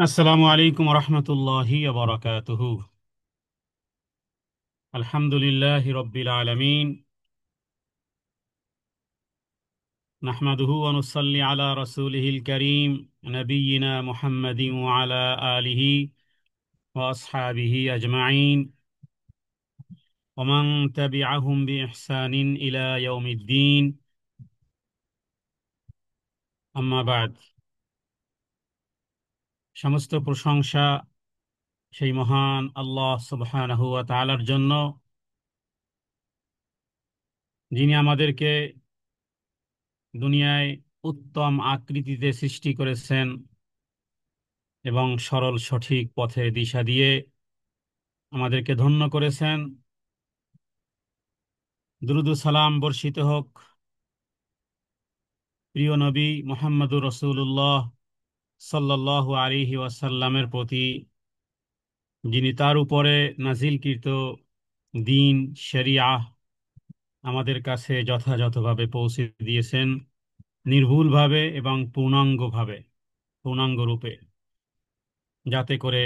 আসসালামু আলাইকুম রহমতুল্লাহি বারাকাতুহু। আলহামদুলিল্লাহি রব্বিল আলামিন, নাহমাদুহু ওয়া নুসাল্লি আলা রাসূলিহিল কারীম নবিয়িনা মুহাম্মাদিন ওয়া আলা আলিহি ওয়া আসহাবিহি আজমাইন ওয়া মান তাবিআহুম বিইহসানিন ইলা ইয়াউমিদ্দিন। আম্মা বা'দ। সমস্ত প্রশংসা সেই মহান আল্লাহ সুবহানাহু ওয়া তাআলার জন্য, যিনি আমাদেরকে দুনিয়ায় উত্তম আকৃতিতে সৃষ্টি করেছেন এবং সরল সঠিক পথের দিশা দিয়ে আমাদেরকে ধন্য করেছেন। দুরূদ ও সালাম বর্ষিত হোক প্রিয় নবী মুহাম্মদুর রাসূলুল্লাহ সাল্লাল্লাহু আলাইহি ওয়াসাল্লামের প্রতি, যিনি তার উপরে নাজিলকৃত দ্বীন শরিয়াহ আমাদের কাছে যথাযথভাবে পৌঁছে দিয়েছেন, নির্ভুলভাবে এবং পূর্ণাঙ্গ রূপে, যাতে করে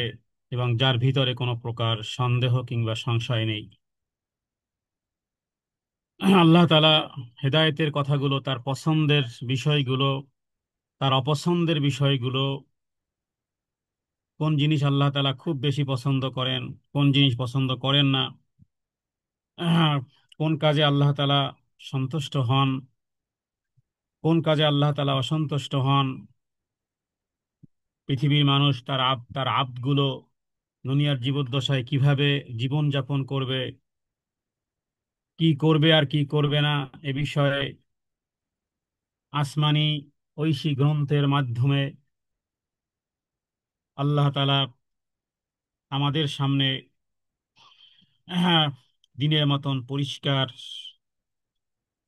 এবং যার ভিতরে কোনো প্রকার সন্দেহ কিংবা সংশয় নেই। আল্লাহ তাআলা হেদায়েতের কথাগুলো, তার পছন্দের বিষয়গুলো, তার অপছন্দের বিষয়গুলো, কোন জিনিস আল্লাহ তাআলা খুব বেশি পছন্দ করেন, কোন জিনিস পছন্দ করেন না, কোন কাজে আল্লাহ তাআলা সন্তুষ্ট হন, কোন কাজে আল্লাহ তাআলা অসন্তুষ্ট হন, পৃথিবীর মানুষ তার আব্দগুলো দুনিয়ার জীবদ্দশায় কিভাবে জীবন যাপন করবে, কি করবে আর কি করবে না, এ বিষয়ে আসমানি ঐশী গ্রন্থের মাধ্যমে আল্লাহ তাআলা আমাদের সামনে দিনের মতন পরিষ্কার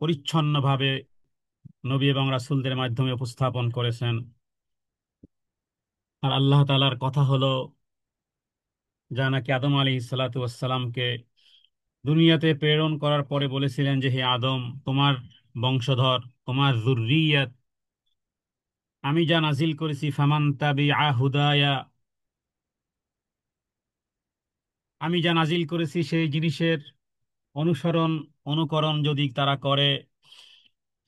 পরিচ্ছন্নভাবে নবী এবং রাসূলদের মাধ্যমে উপস্থাপন করেছেন। আর আল্লাহ তাআলার কথা হলো, যা নাকি আদম আলাইহিস সালাতু ওয়াস সালামকে দুনিয়াতে প্রেরণ করার পরে বলেছিলেন যে, হে আদম, তোমার বংশধর, তোমার যুররিয়াত, আমি যা নাজিল করেছি, ফামান তাবিআ হুদায়া, আমি যা নাজিল করেছি সেই জিনিসের অনুকরণ যদি তারা করে,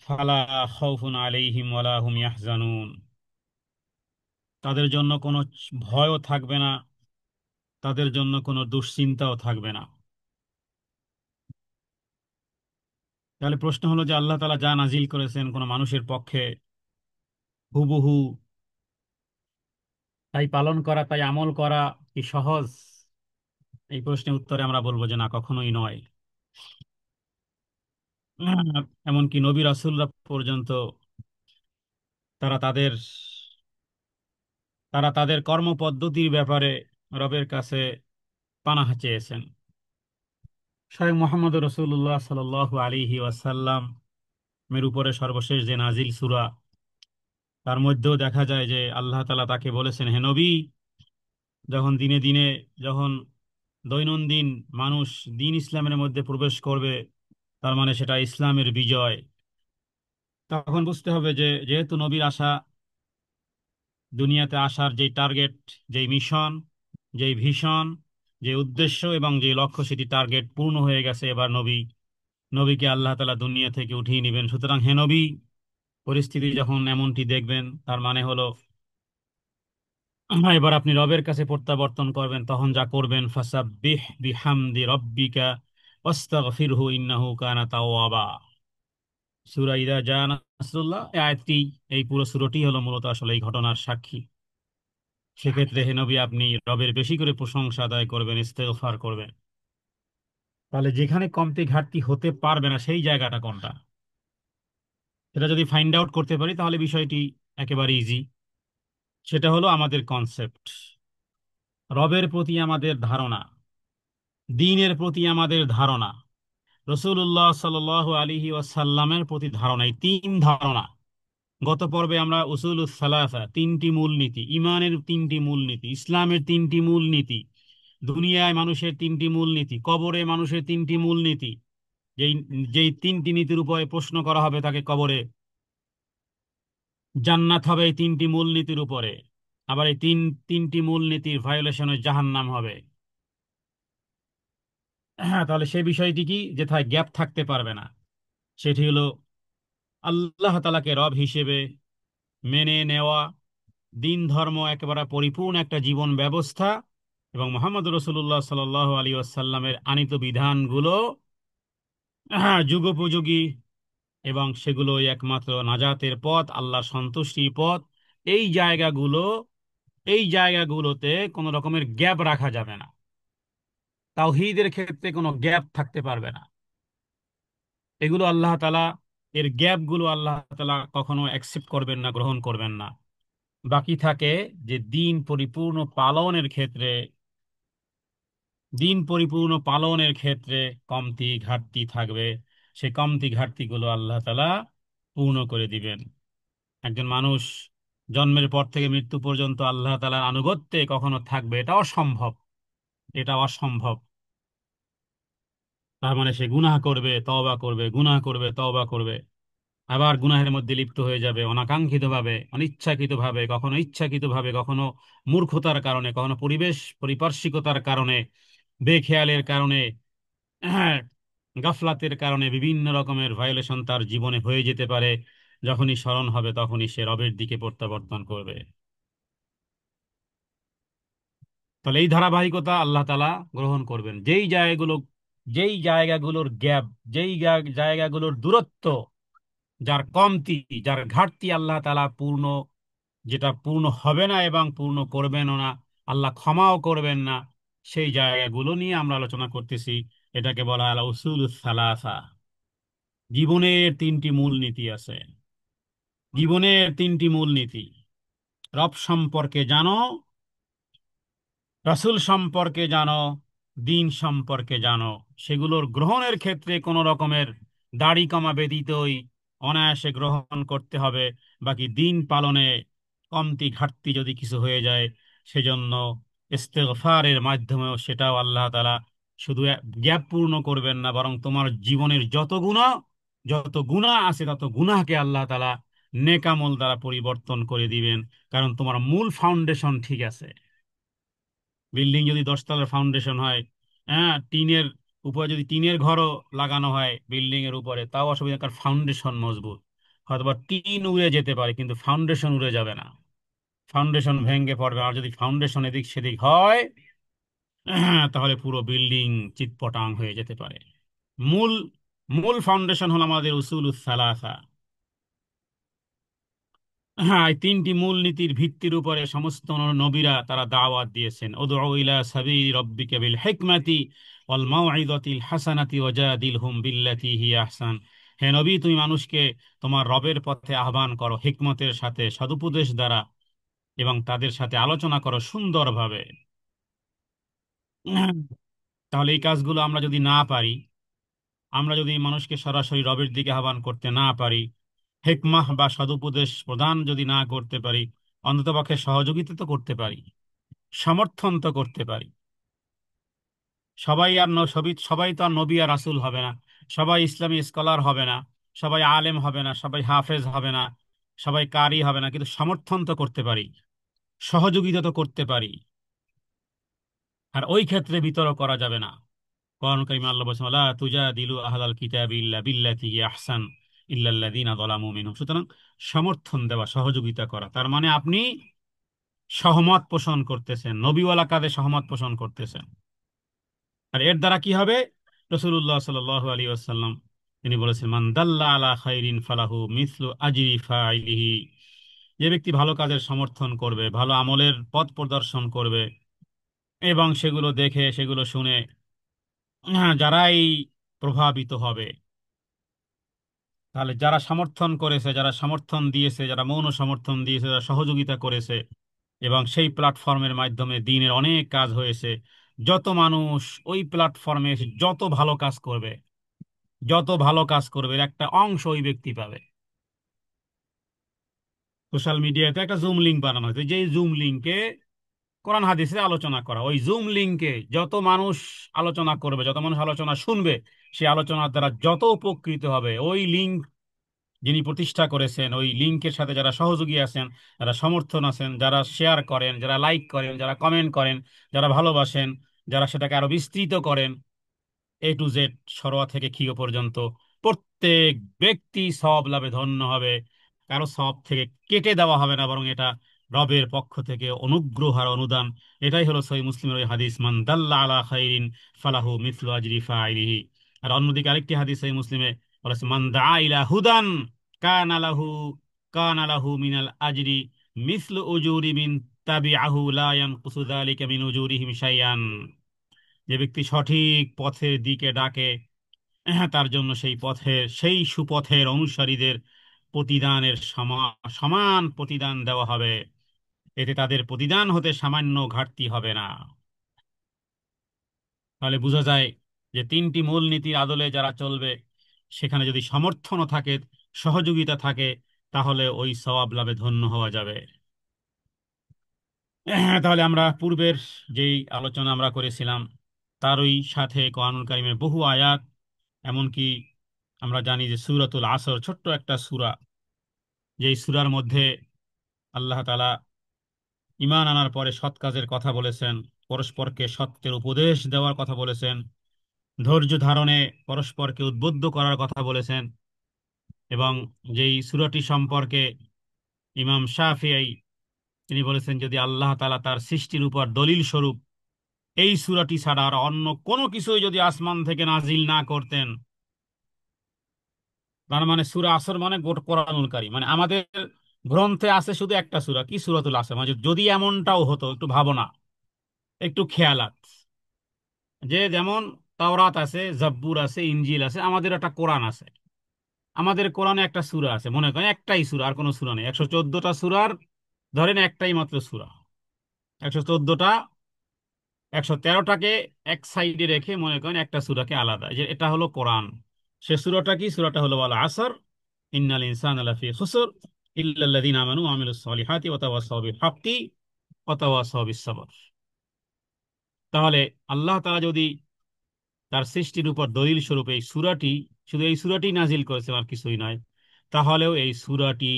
ফালা খাউফুন আলাইহিম ওয়ালা হুম ইয়াহজানুন, তাদের জন্য কোনো ভয়ও থাকবে না, তাদের জন্য কোনো দুশ্চিন্তাও থাকবে না। তাহলে প্রশ্ন হলো যে, আল্লাহ তাআলা যা নাজিল করেছেন কোনো মানুষের পক্ষে হুবহু তাই পালন করা, তাই আমল করা কি সহজ? এই প্রশ্নের উত্তরে আমরা বলবো যে না, কখনোই নয়। এমনকি নবী রাসূলরা পর্যন্ত তারা তাদের তারা তাদের কর্মপদ্ধতির ব্যাপারে রবের কাছে পানাহ চেয়েছেন। স্বয়ং মুহাম্মদ রাসূলুল্লাহ সাল্লাল্লাহু আলাইহি ওয়াসাল্লাম এর উপরে সর্বশেষ যে নাজিল সূরা, তার মধ্যেও দেখা যায় যে আল্লাহ তাআলা তাকে বলেছেন, হে নবী, যখন দিনে দিনে যখন দৈনন্দিন মানুষ দিন ইসলামের মধ্যে প্রবেশ করবে, তার মানে সেটা ইসলামের বিজয়। তখন বুঝতে হবে যে যেহেতু নবীর আসা, দুনিয়াতে আসার যেই টার্গেট, যেই মিশন, যেই ভিশন, যে উদ্দেশ্য এবং যে লক্ষ্য, সেটি টার্গেট পূর্ণ হয়ে গেছে। এবার নবীকে আল্লাহ তাআলা দুনিয়া থেকে উঠিয়ে নেবেন। সুতরাং হে নবী, পরিস্থিতি যখন এমনটি দেখবেন, তার মানে হলো এবার আপনি রবের কাছে প্রত্যাবর্তন করবেন। তখন যা করবেন, ফাসাব্বিহ বিহামদি রব্বিকা ওয়াস্তাগফিরহু ইন্নাহু কানা তাওয়াবা। সূরা ইযা জা নাসরুল্লাহ, এই আয়াতটি, এই পুরো সূরাটি হলো মূলত আসলে এই ঘটনার সাক্ষী। সেক্ষেত্রে হে নবী, আপনি রবের বেশি করে প্রশংসা আদায় করবেন, ইস্তেগফার করবেন। তাহলে যেখানে কমতি ঘাটতি হতে পারবে না, সেই জায়গাটা কোনটা, সেটা যদি ফাইন্ড আউট করতে পারি, তাহলে বিষয়টি একেবারে ইজি। সেটা হলো আমাদের কনসেপ্ট, রবের প্রতি আমাদের ধারণা, দ্বীনের প্রতি আমাদের ধারণা, রাসূলুল্লাহ সাল্লাল্লাহু আলাইহি ওয়াসাল্লামের প্রতি ধারণা। এই তিন ধারণা, গত পর্বে আমরা উসুলুস সালাসা, তিনটি মূলনীতি, ইমানের তিনটি মূলনীতি, ইসলামের তিনটি মূলনীতি, দুনিয়ায় মানুষের তিনটি মূলনীতি, কবরে মানুষের তিনটি মূলনীতি, যেই যেই তিনটি নীতির উপরে প্রশ্ন করা হবে তাকে কবরে, জান্নাত হবে এই তিনটি মূলনীতির উপরে, আবার এই তিনটি মূল নীতির ভায়োলেশনের জাহান্নাম হবে। হ্যাঁ, তাহলে সে বিষয়টি কি, যেথায় গ্যাপ থাকতে পারবে না, সেটি হলো আল্লাহ তাআলাকে রব হিসেবে মেনে নেওয়া, দিন ধর্ম একেবারে পরিপূর্ণ একটা জীবন ব্যবস্থা, এবং মোহাম্মদ রসুল্লাহ সাল্লাল্লাহু আলাইহি ওয়াসাল্লামের আনিত বিধানগুলো যুগোপযোগী, এবং সেগুলোই একমাত্র নাজাতের পথ, আল্লাহর সন্তুষ্টির পথ। এই জায়গাগুলো এই জায়গাগুলোতে কোনো রকমের গ্যাপ রাখা যাবে না। তাওহীদের ক্ষেত্রে কোনো গ্যাপ থাকতে পারবে না। এগুলো আল্লাহ তাআলা, এর গ্যাপগুলো আল্লাহ তাআলা কখনো অ্যাকসেপ্ট করবেন না, গ্রহণ করবেন না। বাকি থাকে যে দিন পরিপূর্ণ পালনের ক্ষেত্রে কমতি ঘাটতি থাকবে। সেই কমতি ঘাটতিগুলো আল্লাহ তাআলা পূর্ণ করে দিবেন। একজন মানুষ জন্মের পর থেকে মৃত্যু পর্যন্ত আল্লাহ তাআলার আনুগত্যে কখনো থাকবে, এটা অসম্ভব। এটা অসম্ভব। তার মানে সে গুনাহ করবে, তওবা করবে, গুনাহ করবে, তওবা করবে, আবার গুনাহের মধ্যে লিপ্ত হয়ে যাবে অনাকাঙ্ক্ষিতভাবে, অনিচ্ছাকৃতভাবে, কখনো ইচ্ছাকৃতভাবে, কখনো মূর্খতার কারণে, কখনো পরিবেশ পরিপার্শ্বিকতার কারণে, বেখেয়ালের কারণে, হ্যাঁ, গাফলাতের কারণে বিভিন্ন রকমের ভায়োলেশন তার জীবনে হয়ে যেতে পারে। যখনই স্মরণ হবে তখনই সে রবের দিকে প্রত্যাবর্তন করবে। তাহলে এই ধারাবাহিকতা আল্লাহ তাআলা গ্রহণ করবেন। যেই জায়গাগুলোর গ্যাপ, জায়গাগুলোর দূরত্ব, যার কমতি, যার ঘাটতি আল্লাহ তাআলা যেটা পূর্ণ হবে না এবং পূর্ণ করবেনও না, আল্লাহ ক্ষমাও করবেন না, সেই জায়গাগুলো নিয়ে আমরা আলোচনা করতেছি। এটাকে বলা হয় আল উসুলুস সালাসা। জীবনের তিনটি মূল নীতি আছে। জীবনের তিনটি মূল নীতি: রব সম্পর্কে জানো, রাসূল সম্পর্কে জানো, দিন সম্পর্কে জানো। সেগুলোর গ্রহণের ক্ষেত্রে কোনো রকমের দাড়ি কমা ব্যতীতই অনায়াসে গ্রহণ করতে হবে। বাকি দিন পালনে কমতি ঘাটতি যদি কিছু হয়ে যায়, সেজন্য ইস্তেগফারের মাধ্যমেও সেটাও আল্লাহ তাআলা শুধু গ্যাপ পূর্ণ করবেন না, বরং তোমার জীবনের যত গুনাহ আছে তত গুনাহকে আল্লাহ তাআলা নেকামল দ্বারা পরিবর্তন করে দিবেন। কারণ তোমার মূল ফাউন্ডেশন ঠিক আছে। বিল্ডিং যদি 10 তলার ফাউন্ডেশন হয়, হ্যাঁ, টিনের উপরে যদি টিনের ঘরও লাগানো হয় বিল্ডিং এর উপরে, তাও অসুবিধা, কারণ ফাউন্ডেশন মজবুত। হয়তোবা টিন উড়ে যেতে পারে কিন্তু ফাউন্ডেশন উড়ে যাবে না, ফাউন্ডেশন ভেঙে পড়বে। আর যদি ফাউন্ডেশন এদিক সেদিক হয়, তাহলে পুরো বিল্ডিং চিৎপটাং হয়ে যেতে পারে। মূল মূল ফাউন্ডেশন হলো আমাদের উসুলুস সালাসা। হ্যাঁ, এই তিনটি মূল নীতির ভিত্তির উপরে সমস্ত নবীরা তারা দাওয়াত দিয়েছেন। উদউ ইলা সাবিলি রাব্বিকা বিল হিকমাতি ওয়াল মাউইযাতিল হাসানাতি ওয়াজাদিলহুম বিল্লাতী হিয়া আহসান। হে নবী, তুমি মানুষকে তোমার রবের পথে আহ্বান করো হিকমতের সাথে, সদুপদেশ দ্বারা, এবং তাদের সাথে আলোচনা করো সুন্দরভাবে। তাহলে এই কাজগুলো আমরা যদি না পারি, আমরা যদি মানুষকে সরাসরি রবের দিকে আহ্বান করতে না পারি, হেকমাহ বা সদুপদেশ প্রদান যদি না করতে পারি, অন্ততপক্ষে সহযোগিতা তো করতে পারি, সমর্থন তো করতে পারি। সবাই তো আর নবী আর রাসূল হবে না, সবাই ইসলামী স্কলার হবে না, সবাই আলেম হবে না, সবাই হাফেজ হবে না, সবাই কারি হবে না, কিন্তু সমর্থন তো করতে পারি, সহযোগিতা তো করতে পারি। আর ওই ক্ষেত্রে বিতর্ক করা যাবে না। কোরআন কারিমে আল্লাহ বলেছেন, লা তুজাদিলু আহলাল কিতাবি ইল্লা বিল্লাতি হিয়া আহসান ইল্লাল্লাযীনা যালামু মিনহুম। সুতরাং সমর্থন দেওয়া, সহযোগিতা করা, তার মানে আপনি সহমত পোষণ করতেছেন, নবীওয়ালা কাজে সহমত পোষণ করতেছেন। আর এর দ্বারা কি হবে? রাসূলুল্লাহ সাল্লাল্লাহু আলাইহি ওয়াসাল্লাম তিনি বলেছেন, মান দাল্লা আলা খাইরিন ফালাহু মিসলু আজরি ফাইলিহি। যে ব্যক্তি ভালো কাজের সমর্থন করবে, ভালো আমলের পথ প্রদর্শন করবে, এবং সেগুলো দেখে, সেগুলো শুনে, যারাই প্রভাবিত হবে, তাহলে যারা সমর্থন করেছে, যারা সমর্থন দিয়েছে, যারা মৌন সমর্থন দিয়েছে, যারা সহযোগিতা করেছে, এবং সেই প্ল্যাটফর্মের মাধ্যমে দ্বীনের অনেক কাজ হয়েছে, যত মানুষ ওই প্ল্যাটফর্মে এসে যত ভালো কাজ করবে এর একটা অংশ ওই ব্যক্তি পাবে। সোশ্যাল মিডিয়াতে একটা জুম লিঙ্ক বানানো হয়েছে, যেই জুম লিঙ্কে কোরআন হাদিসে আলোচনা করা, ওই জুম লিঙ্কে যত মানুষ আলোচনা করবে, যত মানুষ আলোচনা শুনবে, সেই আলোচনার দ্বারা যত উপকৃত হবে, ওই লিঙ্ক যিনি প্রতিষ্ঠা করেছেন, ওই লিঙ্কের সাথে যারা সহযোগী আছেন, যারা সমর্থন আছেন, যারা শেয়ার করেন, যারা লাইক করেন, যারা কমেন্ট করেন, যারা ভালোবাসেন, যারা সেটাকে আরো বিস্তৃত করেন, এ টু জেড, সরোয়া থেকে ক্ষিয় পর্যন্ত, প্রত্যেক ব্যক্তি সব লাভে ধন্য হবে। কারো সব থেকে কেটে দেওয়া হবে না, বরং এটা রবের পক্ষ থেকে অনুগ্রহ আর অনুদান। এটাই হলো সহিহ মুসলিমের ওই হাদিস, মান দাল্লা আলা খাইরিন ফালাহু মিসলু আজরি ফাইলিহি। আর অন্যদিকে আরেকটি হাদিস সহিহ মুসলিমে বলেছে, মান দাআ ইলা হুদান কানা লাহু কানা লাহু মিনাল আজরি মিসলু উজুরি মিন তাবিআহু লা ইয়ানকুসু যালিকা মিন উজুরিহিম শাইআন। যে ব্যক্তি সঠিক পথের দিকে ডাকে, তার জন্য সেই পথের, সেই সুপথের অনুসারীদের প্রতিদানের সমান প্রতিদান দেওয়া হবে। এতে তাদের প্রতিদান হতে সামান্য ঘাটতি হবে না। তাহলে বোঝা যায় যে তিনটি মূল নীতির আদলে যারা চলবে, সেখানে যদি সমর্থনও থাকে, সহযোগিতা থাকে, তাহলে ওই সওয়াব লাভে ধন্য হওয়া যাবে। তাহলে আমরা পূর্বের যেই আলোচনা আমরা করেছিলাম, তারই সাথে কোরআনুল কারীমের বহু আয়াত, এমনকি আমরা জানি যে সূরাতুল আসর ছোট্ট একটা সূরা, যেই সূরার মধ্যে আল্লাহ তাআলা ঈমান আনার পরে সৎ কাজের কথা বলেছেন, পরস্পরকে সত্যের উপদেশ দেওয়ার কথা বলেছেন, ধৈর্য ধারণে পরস্পরকে উদ্বুদ্ধ করার কথা বলেছেন। এবং যেই সূরাটি সম্পর্কে ইমাম শাফিঈ তিনি বলেছেন, যদি আল্লাহ তাআলা তার সৃষ্টির উপর দলিল স্বরূপ এই সূরাটি ছাড়া আর অন্য কোনো কিছুই যদি আসমান থেকে নাজিল না করতেন, তার মানে সূরা আসর মানে গোটা কোরআনুল কারীম, মানে আমাদের গ্রন্থে আছে শুধু একটা সূরা, কি সূরাতুল আসর। মানে যদি এমনটাও হতো, একটু ভাবো না, একটু খেয়ালাত, যে যেমন তাওরাত আছে, জাব্বুর আছে, ইনজিল আছে, আমাদের একটা কোরআন আছে। আমাদের কোরআনে একটা সূরা আছে, মনে করেন একটাই সূরা, আর কোনো সূরা নেই। 114টা সূরার ধরেন একটাই মাত্র সূরা, 114টা, 113টাকে এক সাইডে রেখে মনে করেন একটা সূরাকে আলাদা, যে এটা হলো কোরআন। সে সূরাটা কি? সূরাটা হলো ওয়াল আসর ইন্নাল ইনসানা লাফি খুসর ইল্লাল্লাযিনা আমানু ওয়া আমিলুস সলিহাতি ওয়া তাওয়াসাউ বিল হাক্কি ওয়া তাওয়াসাউ বিস সাবর। তাহলে আল্লাহ তাআলা যদি তার সৃষ্টির উপর দলিল স্বরূপ এই সূরাটি, শুধু এই সূরাটি নাজিল করেছেন আর কিছুই নয়, তাহলেও এই সূরাটি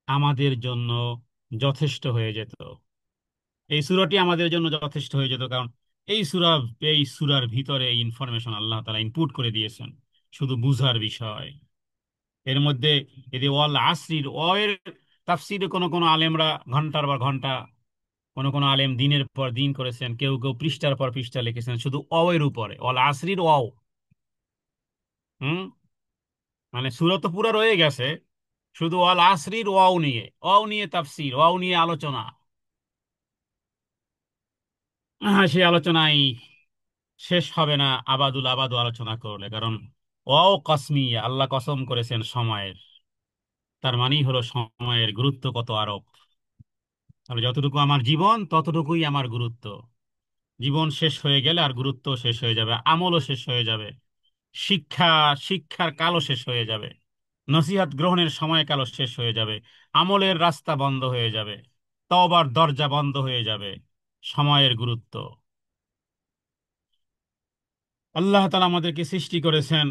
আমাদের জন্য যথেষ্ট হয়ে যেত। এই সূরাটি আমাদের জন্য যথেষ্ট হয়ে যেত, কারণ এই সূরা, এই সূরার ভিতরে এই ইনফরমেশন আল্লাহ তাআলা ইনপুট করে দিয়েছেন, শুধু বুঝার বিষয়। এর মধ্যে এই যে ওয়াল আসরির, এর তাফসীরে কোন কোন আলেমরা ঘন্টার পর ঘন্টা, কোন কোন আলেম দিনের পর দিন করেছেন, কেউ কেউ পৃষ্ঠার পর পৃষ্ঠা লিখেছেন শুধু এর উপরে, ওয়াল আসরির হুম মানে সূরা তো পুরো রয়ে গেছে, শুধু ওয়াল আসরির নিয়ে, নিয়ে তাফসীর, নিয়ে আলোচনা। সেই আলোচনায় শেষ হবে না আবাদুল আবাদু আলোচনা করলে, কারণ কসমিয়া, আল্লাহ কসম করেছেন সময়ের। তার মানেই হলো সময়ের গুরুত্ব কত আরোপ। তাহলে যতটুকু আমার জীবন, ততটুকুই আমার গুরুত্ব। জীবন শেষ হয়ে গেলে আর গুরুত্ব শেষ হয়ে যাবে, আমলও শেষ হয়ে যাবে, শিক্ষা, শিক্ষার কালও শেষ হয়ে যাবে, নসিহত গ্রহণের সময়কালও শেষ হয়ে যাবে, আমলের রাস্তা বন্ধ হয়ে যাবে, তওবার দরজা বন্ধ হয়ে যাবে। সময়ের গুরুত্ব। আল্লাহ তাআলা আমাদেরকে সৃষ্টি করেছেন,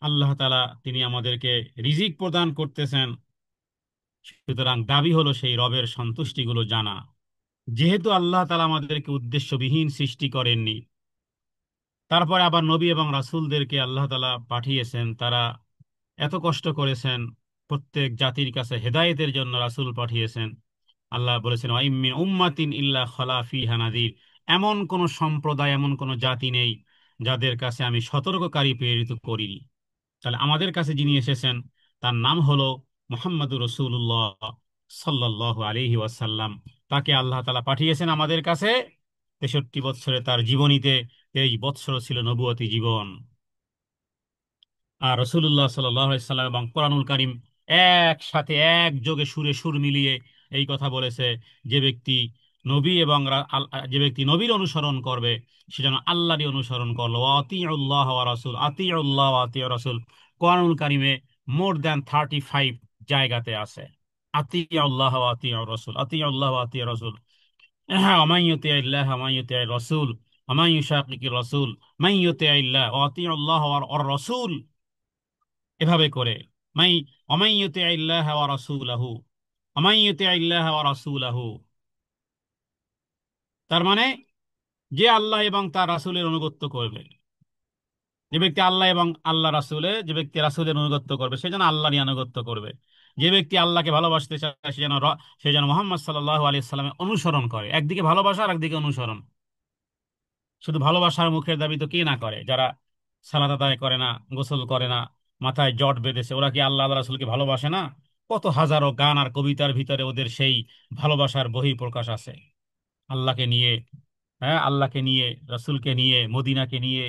আল্লাহ তাআলা তিনি আমাদেরকে রিজিক প্রদান করতেছেন। সুতরাং দাবি হলো সেই রবের সন্তুষ্টিগুলো জানা। যেহেতু আল্লাহ তাআলা আমাদেরকে উদ্দেশ্যবিহীন সৃষ্টি করেননি, তারপরে আবার নবী এবং রাসূলদেরকে আল্লাহ তাআলা পাঠিয়েছেন, তারা এত কষ্ট করেছেন, প্রত্যেক জাতির কাছে হেদায়েতের জন্য রাসূল পাঠিয়েছেন। আল্লাহ বলেছেন, ওয়া ইম মিন উম্মাতিন ইল্লা খালা ফিহা নাযির। এমন কোন সম্প্রদায়, এমন কোন জাতি নেই যাদের কাছে আমি সতর্ককারী প্রেরিত করিনি। তাহলে আমাদের কাছে যিনি এসেছেন, তার নাম হলো মুহাম্মদুর রাসূলুল্লাহ সাল্লাল্লাহু আলাইহি ওয়াসাল্লাম। তাকে আল্লাহ তাআলা পাঠিয়েছেন আমাদের কাছে 63 বৎসরে তার জীবনীতে। 23 বৎসর ছিল নবুয়তি জীবন। আর রসুল্লাহ সাল্লাম এবং কোরআনুল কারীম একসাথে, একযোগে, সুরে সুর মিলিয়ে এই কথা বলেছে, যে ব্যক্তি নবী এবং যে ব্যক্তি নবীর অনুসরণ করবে, সে যেন আল্লাহরই অনুসরণ করলো। আতিউল্লাহ ওয়া রাসূল, আতিউল্লাহ ওয়া আতিউর রাসূল কোরআনুল কারীমে মোর দ্যান 35 জায়গাতে আছে। আতিউল্লাহ ওয়া আতিউর রাসূল, আতিউল্লাহ ওয়া আতিউর রাসূল। হ্যাঁ, ওমান ইউতিইল্লাহ ওয়া মান ইউতিইর রাসূল ওয়া মান ইউশাকিকির রাসূল মান ইউতিইল্লাহ ওয়া আতিউল্লাহ ওয়ার রাসূল, এভাবে করে মাই ওমাই ইউতিইল্লাহ ওয়া রাসূলাহু, ওমাই ইউতিইল্লাহ ওয়া রাসূলাহু, তার মানে যে আল্লাহ এবং তার রাসূলের আনুগত্য করবে, যে ব্যক্তি আল্লাহ এবং আল্লাহ রাসূলের, যে ব্যক্তি রাসূলের আনুগত্য করবে সে যেন আল্লাহরই আনুগত্য করবে। যে ব্যক্তি আল্লাহকে ভালোবাসতে চায় সে যেন মুহাম্মদ সাল্লাল্লাহু আলাইহি সাল্লামের অনুসরণ করে। একদিকে ভালোবাসা আর একদিকে অনুসরণ। শুধু ভালোবাসার মুখের দাবি তো কে না করে, যারা সালাত আদায় করে না, গোসল করে না, মাথায় জট বেঁধেছে, ওরা কি আল্লাহ আল্লাহ রাসূলকে ভালোবাসে না? কত হাজারো গান আর কবিতার ভিতরে ওদের সেই ভালোবাসার বহিঃপ্রকাশ আছে আল্লাহকে নিয়ে। হ্যাঁ, আল্লাহকে নিয়ে, রাসূলকে নিয়ে, মদিনাকে নিয়ে।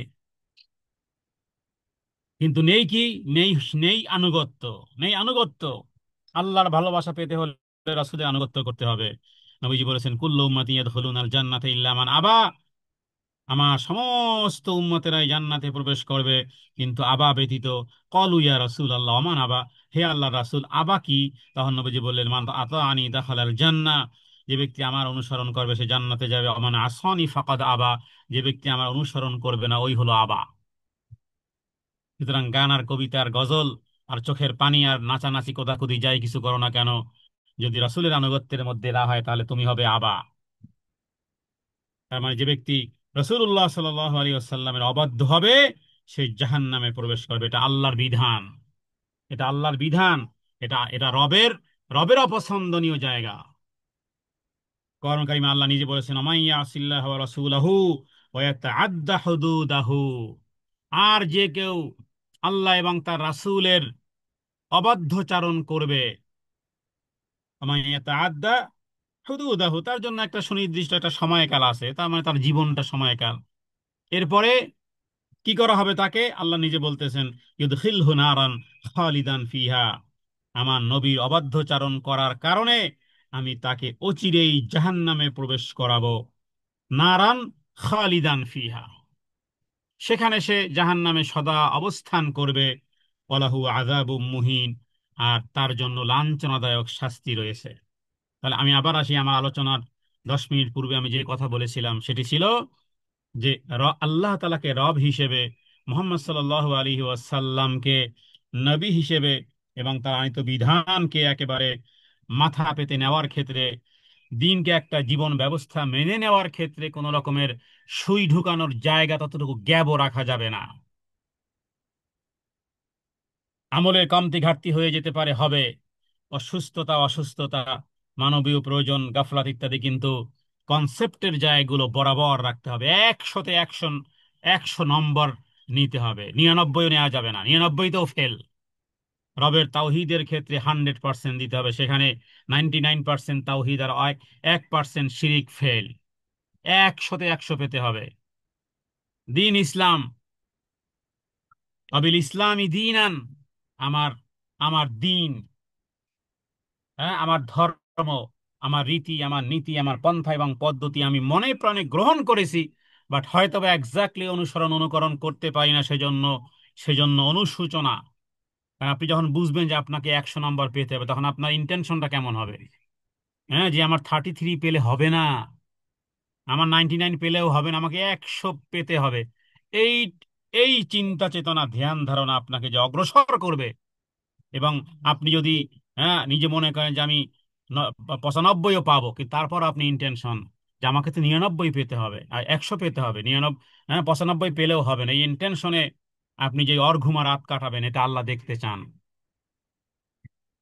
কিন্তু নেই কি? নেই, নেই আনুগত্য, নেই আনুগত্য। আল্লাহর ভালোবাসা পেতে হলে রাসূলের আনুগত্য করতে হবে। নবীজি বলেছেন, কুল্লু উম্মতি ইয়াদখুলুনাল জান্নাতা ইল্লা মান আবা, আমার সমস্ত উম্মতেরাই জান্নাতে প্রবেশ করবে কিন্তু আবা ব্যতীত। কলু ইয়া রাসূল আল্লাহ ওমান আবা, হে আল্লাহ রাসূল আবা কি? তখন নবীজি বললেন, মান আতাআনি দাখালাল জান্নাহ, যে ব্যক্তি আমার অনুসরণ করবে সে জান্নাতে যাবে। ওমান আসানি ফাকাদ আবা, যে ব্যক্তি আমার অনুসরণ করবে না ওই হলো আবা। সুতরাং গান আর কবিতা আর গজল আর চোখের পানি আর নাচানাচি কোদাকুদি যাই কিছু করো না কেন, যদি রাসূলের আনুগত্যের মধ্যে না হয় তাহলে তুমি হবে আবা। তার মানে যে ব্যক্তি রাসূলুল্লাহ সাল্লাল্লাহু আলাইহি ওয়াসাল্লামের অবাধ্য হবে সে জাহান্নামে প্রবেশ করবে। এটা আল্লাহর বিধান, এটা আল্লাহর বিধান। এটা এটা রবের, রবের অপছন্দনীয় জায়গা। কোরআন কারিমে আল্লাহ নিজে বলেছেন, আমাইয়া আসিল্লাহ ওয়া রাসূলাহু ওয়া ইয়াতাআদ্দা হুদুদাহু, আর যে কেউ আল্লাহ এবং তার রাসূলের অবাধ্যচারণ করবে, আমাইয়া ইয়াতাআদ্দা হুদুদাহু, তার জন্য একটা সুনির্দিষ্ট একটা সময়কাল আছে, তার মানে তার জীবনটা সময়কাল। এরপরে কি করা হবে তাকে? আল্লাহ নিজে বলতেছেন, ইউদখিলহু নারান খালিদান ফিহা, আমার নবীর অবাধ্যচারণ করার কারণে আমি তাকে অচিরেই জাহান্নামে প্রবেশ করাবো। নারান খালিদান ফিহা, সেখানে সে জাহান্নামে সদা অবস্থান করবে। ওয়ালাহু আযাবুম মুহিন, আর তার জন্য লাঞ্ছনাদায়ক শাস্তি রয়েছে। তাহলে আমি আবার আসি আমার আলোচনার 10 মিনিট পূর্বে আমি যে কথা বলেছিলাম সেটি ছিল যে আল্লাহ তাআলাকে রব হিসেবে, মুহাম্মদ সাল্লাল্লাহু আলাইহি ওয়াসাল্লামকে নবী হিসেবে এবং তার আনিত বিধানকে একেবারে মাথা পেতে নেওয়ার ক্ষেত্রে, দিনকে একটা জীবন ব্যবস্থা মেনে নেওয়ার ক্ষেত্রে কোনো রকমের সুই ঢুকানোর জায়গা, ততটুকু গ্যাপও রাখা যাবে না। আমলের কমতি ঘাটতি হয়ে যেতে পারে, হবে, অসুস্থতা অসুস্থতা, মানবীয় প্রয়োজন, গাফলাত ইত্যাদি, কিন্তু কনসেপ্টের জায়গাগুলো বরাবর রাখতে হবে। 100-তে 100, 100 নম্বর নিতে হবে, 99 নেওয়া যাবে না, 99তেও ফেল। রবের তাওহীদের ক্ষেত্রে 100% দিতে হবে, সেখানে 99% তাওহীদ আর 1% শিরিক, ফেল। 100-তে 100 পেতে হবে। দিন ইসলাম, আবিল ইসলামী দীনান, আমার, আমার দিন, হ্যাঁ, আমার ধর্ম, আমার রীতি, আমার নীতি, আমার পন্থা এবং পদ্ধতি আমি মনে প্রাণে গ্রহণ করেছি, বাট হয়তো বা এক্স্যাক্টলি অনুসরণ অনুকরণ করতে পারি না, সেজন্য, সেজন্য অনুশোচনা। কারণ আপনি যখন বুঝবেন যে আপনাকে 100 নম্বর পেতে হবে, তখন আপনার ইন্টেনশনটা কেমন হবে? হ্যাঁ, যে আমার 33 পেলে হবে না, আমার 99 পেলেও হবে না, আমাকে 100 পেতে হবে। এই, এই চিন্তা চেতনা ধ্যান ধারণা আপনাকে যে অগ্রসর করবে। এবং আপনি যদি, হ্যাঁ, নিজে মনে করেন যে আমি 95ও পাবো, কিন্তু তারপর আপনি ইন্টেনশন যে আমাকে তো 99 পেতে হবে আর 100 পেতে হবে, 99, হ্যাঁ, 95 পেলেও হবে না, এই ইন্টেনশনে আপনি যে অর্ঘুমা রাত কাটাবেন, এটা আল্লাহ দেখতে চান।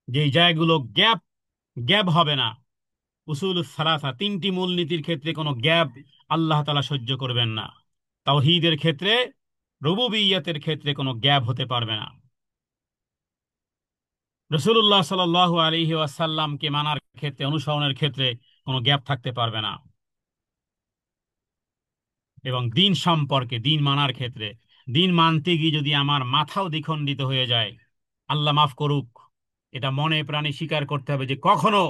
যে এই জায়গাগুলো গ্যাপ, গ্যাপ হবে না। উসুল সালাসা, তিনটি মূলনীতির ক্ষেত্রে কোনো গ্যাপ আল্লাহ তাআলা সহ্য করবেন না। তাওহীদের ক্ষেত্রে, রুবুবিয়্যাতের ক্ষেত্রে কোনো গ্যাপ হতে পারবে না। রাসূলুল্লাহ সাল্লাল্লাহু আলাইহি ওয়াসাল্লামকে মানার ক্ষেত্রে, অনুসরণের ক্ষেত্রে কোনো গ্যাপ থাকতে পারবে না। এবং দিন সম্পর্কে, দিন মানার ক্ষেত্রে, দিন মানতে গিয়ে যদি আমার মাথাও দ্বিখণ্ডিত হয়ে যায়, আল্লাহ মাফ করুক, এটা মনে প্রাণে স্বীকার করতে হবে যে কখনো,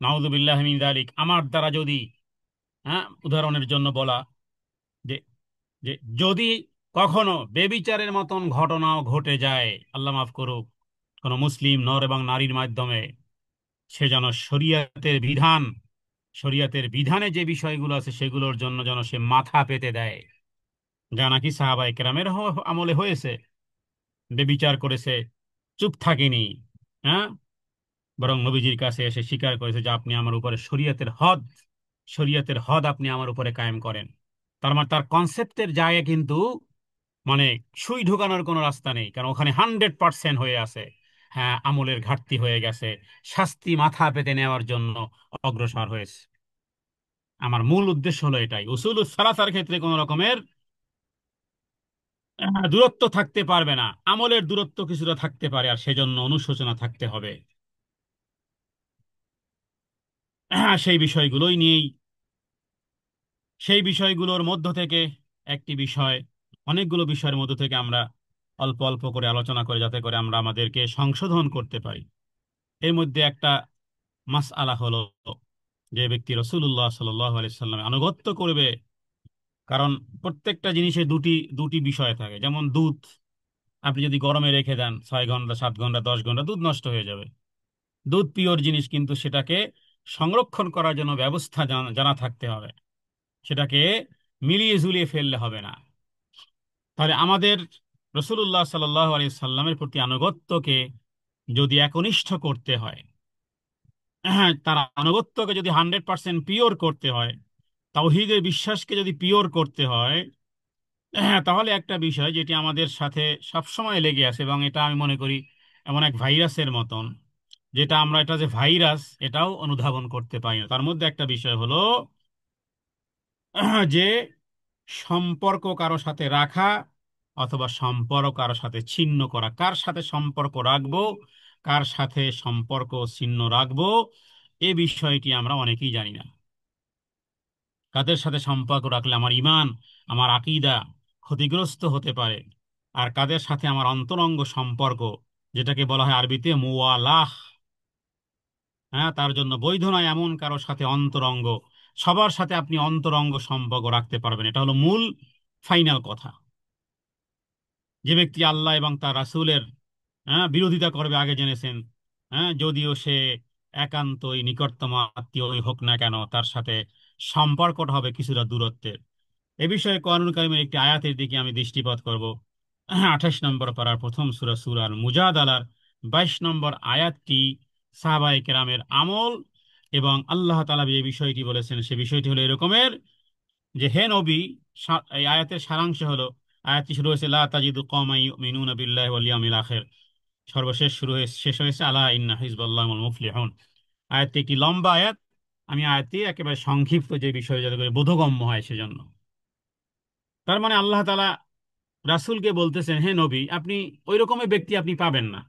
নাউযুবিল্লাহি মিন যালিক, আমার দ্বারা যদি, হ্যাঁ, উদাহরণের জন্য বলা, যে, যে যদি কখনো বেবিচারের মতন ঘটনাও ঘটে যায়, আল্লাহ মাফ করুক, কোন মুসলিম নর এবং নারীর মাধ্যমে, সে যেন শরিয়াতের বিধান, শরিয়াতের বিধানে যে বিষয়গুলো আছে সেগুলোর জন্য যেন সে মাথা পেতে দেয়। যা নাকি সাহাবায়ে কেরামের আমলে হয়েছে। বেবিচার করেছে, চুপ থাকেনি, হ্যাঁ, বরং নবীজির কাছে এসে স্বীকার করেছে যে আপনি আমার উপরে শরীয়তের হদ আপনি আমার উপরে কায়েম করেন। তার মানে তার কনসেপ্টের জায়গায় কিন্তু মানে সুই ঢোকানোর কোনো রাস্তা নেই, কারণ ওখানে 100% হয়ে আছে। হ্যাঁ, আমলের ঘাটতি হয়ে গেছে, শাস্তি মাথা পেতে নেওয়ার জন্য অগ্রসর হয়েছে। আমার মূল উদ্দেশ্য হলো এটাই, উসুলুস সালাসার ক্ষেত্রে কোনো রকমের দূরত্ব থাকতে পারবে না। আমলের দূরত্ব কিছুটা থাকতে পারে, আর সেজন্য অনুশোচনা থাকতে হবে। সেই বিষয়গুলোই নিয়েই, সেই বিষয়গুলোর মধ্য থেকে একটি বিষয়, অনেকগুলো বিষয়ের মধ্য থেকে আমরা অল্প অল্প করে আলোচনা করে যাতে করে আমরা আমাদেরকে সংশোধন করতে পারি। এর মধ্যে একটা মাসআলা হলো, যে ব্যক্তি রাসূলুল্লাহ সাল্লাল্লাহু আলাইহি সাল্লামের আনুগত্য করবে, কারণ প্রত্যেকটা জিনিসে দুটি দুটি বিষয় থাকে। যেমন দুধ, আপনি যদি গরমে রেখে দেন 6 ঘন্টা, 7 ঘন্টা, 10 ঘন্টা, দুধ নষ্ট হয়ে যাবে। দুধ পিওর জিনিস, কিন্তু সেটাকে সংরক্ষণ করার জন্য ব্যবস্থা জানা থাকতে হবে, সেটাকে মিলিয়ে ঝুলিয়ে ফেললে হবে না। তাহলে আমাদের রাসূলুল্লাহ সাল্লাল্লাহু আলাইহি সাল্লামের প্রতি আনুগত্যকে যদি একনিষ্ঠ করতে হয়, হ্যাঁ, তার আনুগত্যকে যদি 100% পিওর করতে হয়, তাওহীদের বিশ্বাসকে যদি পিওর করতে হয়, হ্যাঁ, তাহলে একটা বিষয় যেটি আমাদের সাথে সবসময় লেগে আছে, এবং এটা আমি মনে করি এমন এক ভাইরাসের মতন, যেটা আমরা, এটা যে ভাইরাস এটাও অনুধাবন করতে পারি না। তার মধ্যে একটা বিষয় হলো যে সম্পর্ক কারো সাথে রাখা অথবা সম্পর্ক কারো সাথে ছিন্ন করা। কার সাথে সম্পর্ক রাখবো, কার সাথে সম্পর্ক ছিন্ন রাখবো, এ বিষয়টি আমরা অনেকেই জানি না। কাদের সাথে সম্পর্ক রাখলে আমার ঈমান, আমার আকীদা ক্ষতিগ্রস্ত হতে পারে, আর কাদের সাথে আমার অন্তরঙ্গ সম্পর্ক, যেটাকে বলা হয় আরবিতে মুওয়ালাহ, হ্যাঁ, তার জন্য বৈধ নয় এমন কারো সাথে অন্তরঙ্গ। সবার সাথে আপনি অন্তরঙ্গ সম্পর্ক রাখতে পারবেন, এটা হলো মূল ফাইনাল কথা। যে ব্যক্তি আল্লাহ এবং তার রাসূলের, হ্যাঁ, বিরোধিতা করবে, আগে জেনেছেন, হ্যাঁ, যদিও সে একান্তই নিকটতম আত্মীয়ই হোক না কেন, তার সাথে সম্পর্কটা হবে কিছুটা দূরত্বের। এ বিষয়ে কোরআনুল কারীমের একটি আয়াতের দিকে আমি দৃষ্টিপাত করব। 28 নম্বর পারার প্রথম সূরা, সূরার মুজাদালার 22 নম্বর আয়াতটি সাহাবায়ে কেরামের আমল, এবং আল্লাহ তাআলা যে বিষয়টি বলেছেন সে বিষয়টি হলো এরকমের, যে হে নবী, এই আয়াতের সারাংশ হলো, আয়াতটি শুরু হয়েছে লা তাজিদু কওমান ইউমিনুনা বিল্লাহি ওয়াল ইয়াউমিল আখির, সর্বশেষ শুরু হয়েছে, শেষ হয়েছে আলা ইন্না হিজবাল্লাহি হুমুল মুফলিহুন। আয়াতটি একটি লম্বা আয়াত, আমি আয়াতটি একেবারে সংক্ষিপ্ত যে বিষয় যাতে করে বোধগম্য হয় সেজন্য। তার মানে আল্লাহ তাআলা রাসূলকে বলতেছেন, হে নবী, আপনি ওই রকমের ব্যক্তি আপনি পাবেন না।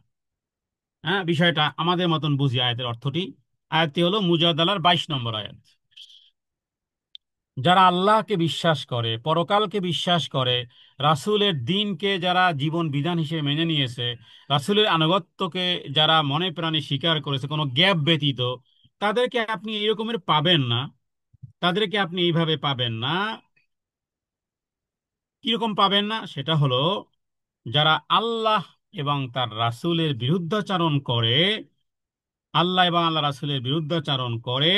হ্যাঁ, বিষয়টা আমাদের মতন বুঝি আয়াতের অর্থটি। আয়াতটি হলো মুজাদালার 22 নম্বর আয়াত। যারা আল্লাহকে বিশ্বাস করে, পরকালকে বিশ্বাস করে, রাসূলের দ্বীনকে যারা জীবন বিধান হিসেবে মেনে নিয়েছে, রাসূলের আনুগত্যকে যারা মনে প্রাণে স্বীকার করেছে কোনো গ্যাপ ব্যতীত, তাদেরকে আপনি এরকমের পাবেন না। তাদেরকে আপনি এইভাবে পাবেন না। কিরকম পাবেন না? সেটা হলো, যারা আল্লাহ এবং তার রাসূলের বিরুদ্ধাচরণ করে, আল্লাহ এবং আল্লাহ রাসূলের বিরুদ্ধাচরণ করে,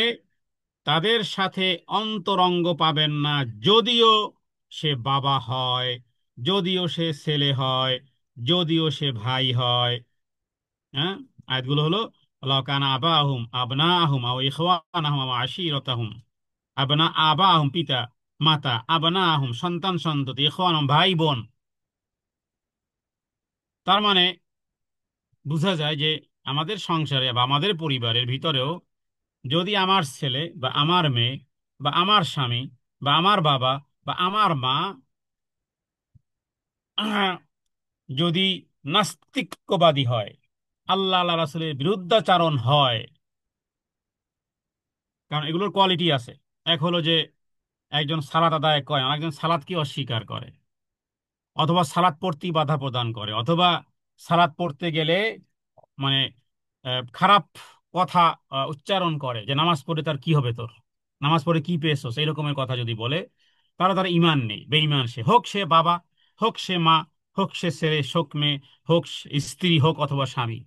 তাদের সাথে অন্তরঙ্গ পাবেন না, যদিও সে বাবা হয়, যদিও সে ছেলে হয়, যদিও সে ভাই হয়। হ্যাঁ, আয়াতগুলো হলো ওয়ালাউ কানা আবাহুম আবনাহুম আও ইখওয়ানাহুম আও আশীরাতাহুম। আবাহুম পিতা মাতা, আবনাহুম সন্তান সন্ততি, ইখওয়ানুহুম ভাই বোন। তার মানে বোঝা যায় যে আমাদের সংসারে বা আমাদের পরিবারের ভিতরেও যদি আমার ছেলে বা আমার মেয়ে বা আমার স্বামী বা আমার বাবা বা আমার মা যদি নাস্তিক্যবাদী হয়, আল্লাহ আল্লাহ রাসূলের বিরুদ্ধাচারণ হয়, কারণ এগুলোর কোয়ালিটি আছে। এক হলো যে একজন সালাত আদায় করে, আরেকজন সালাতকে অস্বীকার করে, অথবা সালাত পড়তেই বাধা প্রদান করে, অথবা সালাত পড়তে গেলে মানে খারাপ কথা উচ্চারণ করে, যে নামাজ পড়ে তার কি হবে, তোর নামাজ পড়ে কি পেয়েছস, এই রকমের কথা যদি বলে, তাহলে তার ইমান নেই, বেঈমান সে। হোক সে বাবা, হোক সে মা, হোক সে ছেলে, হোক মেয়ে, হোক স্ত্রী, হোক অথবা স্বামী,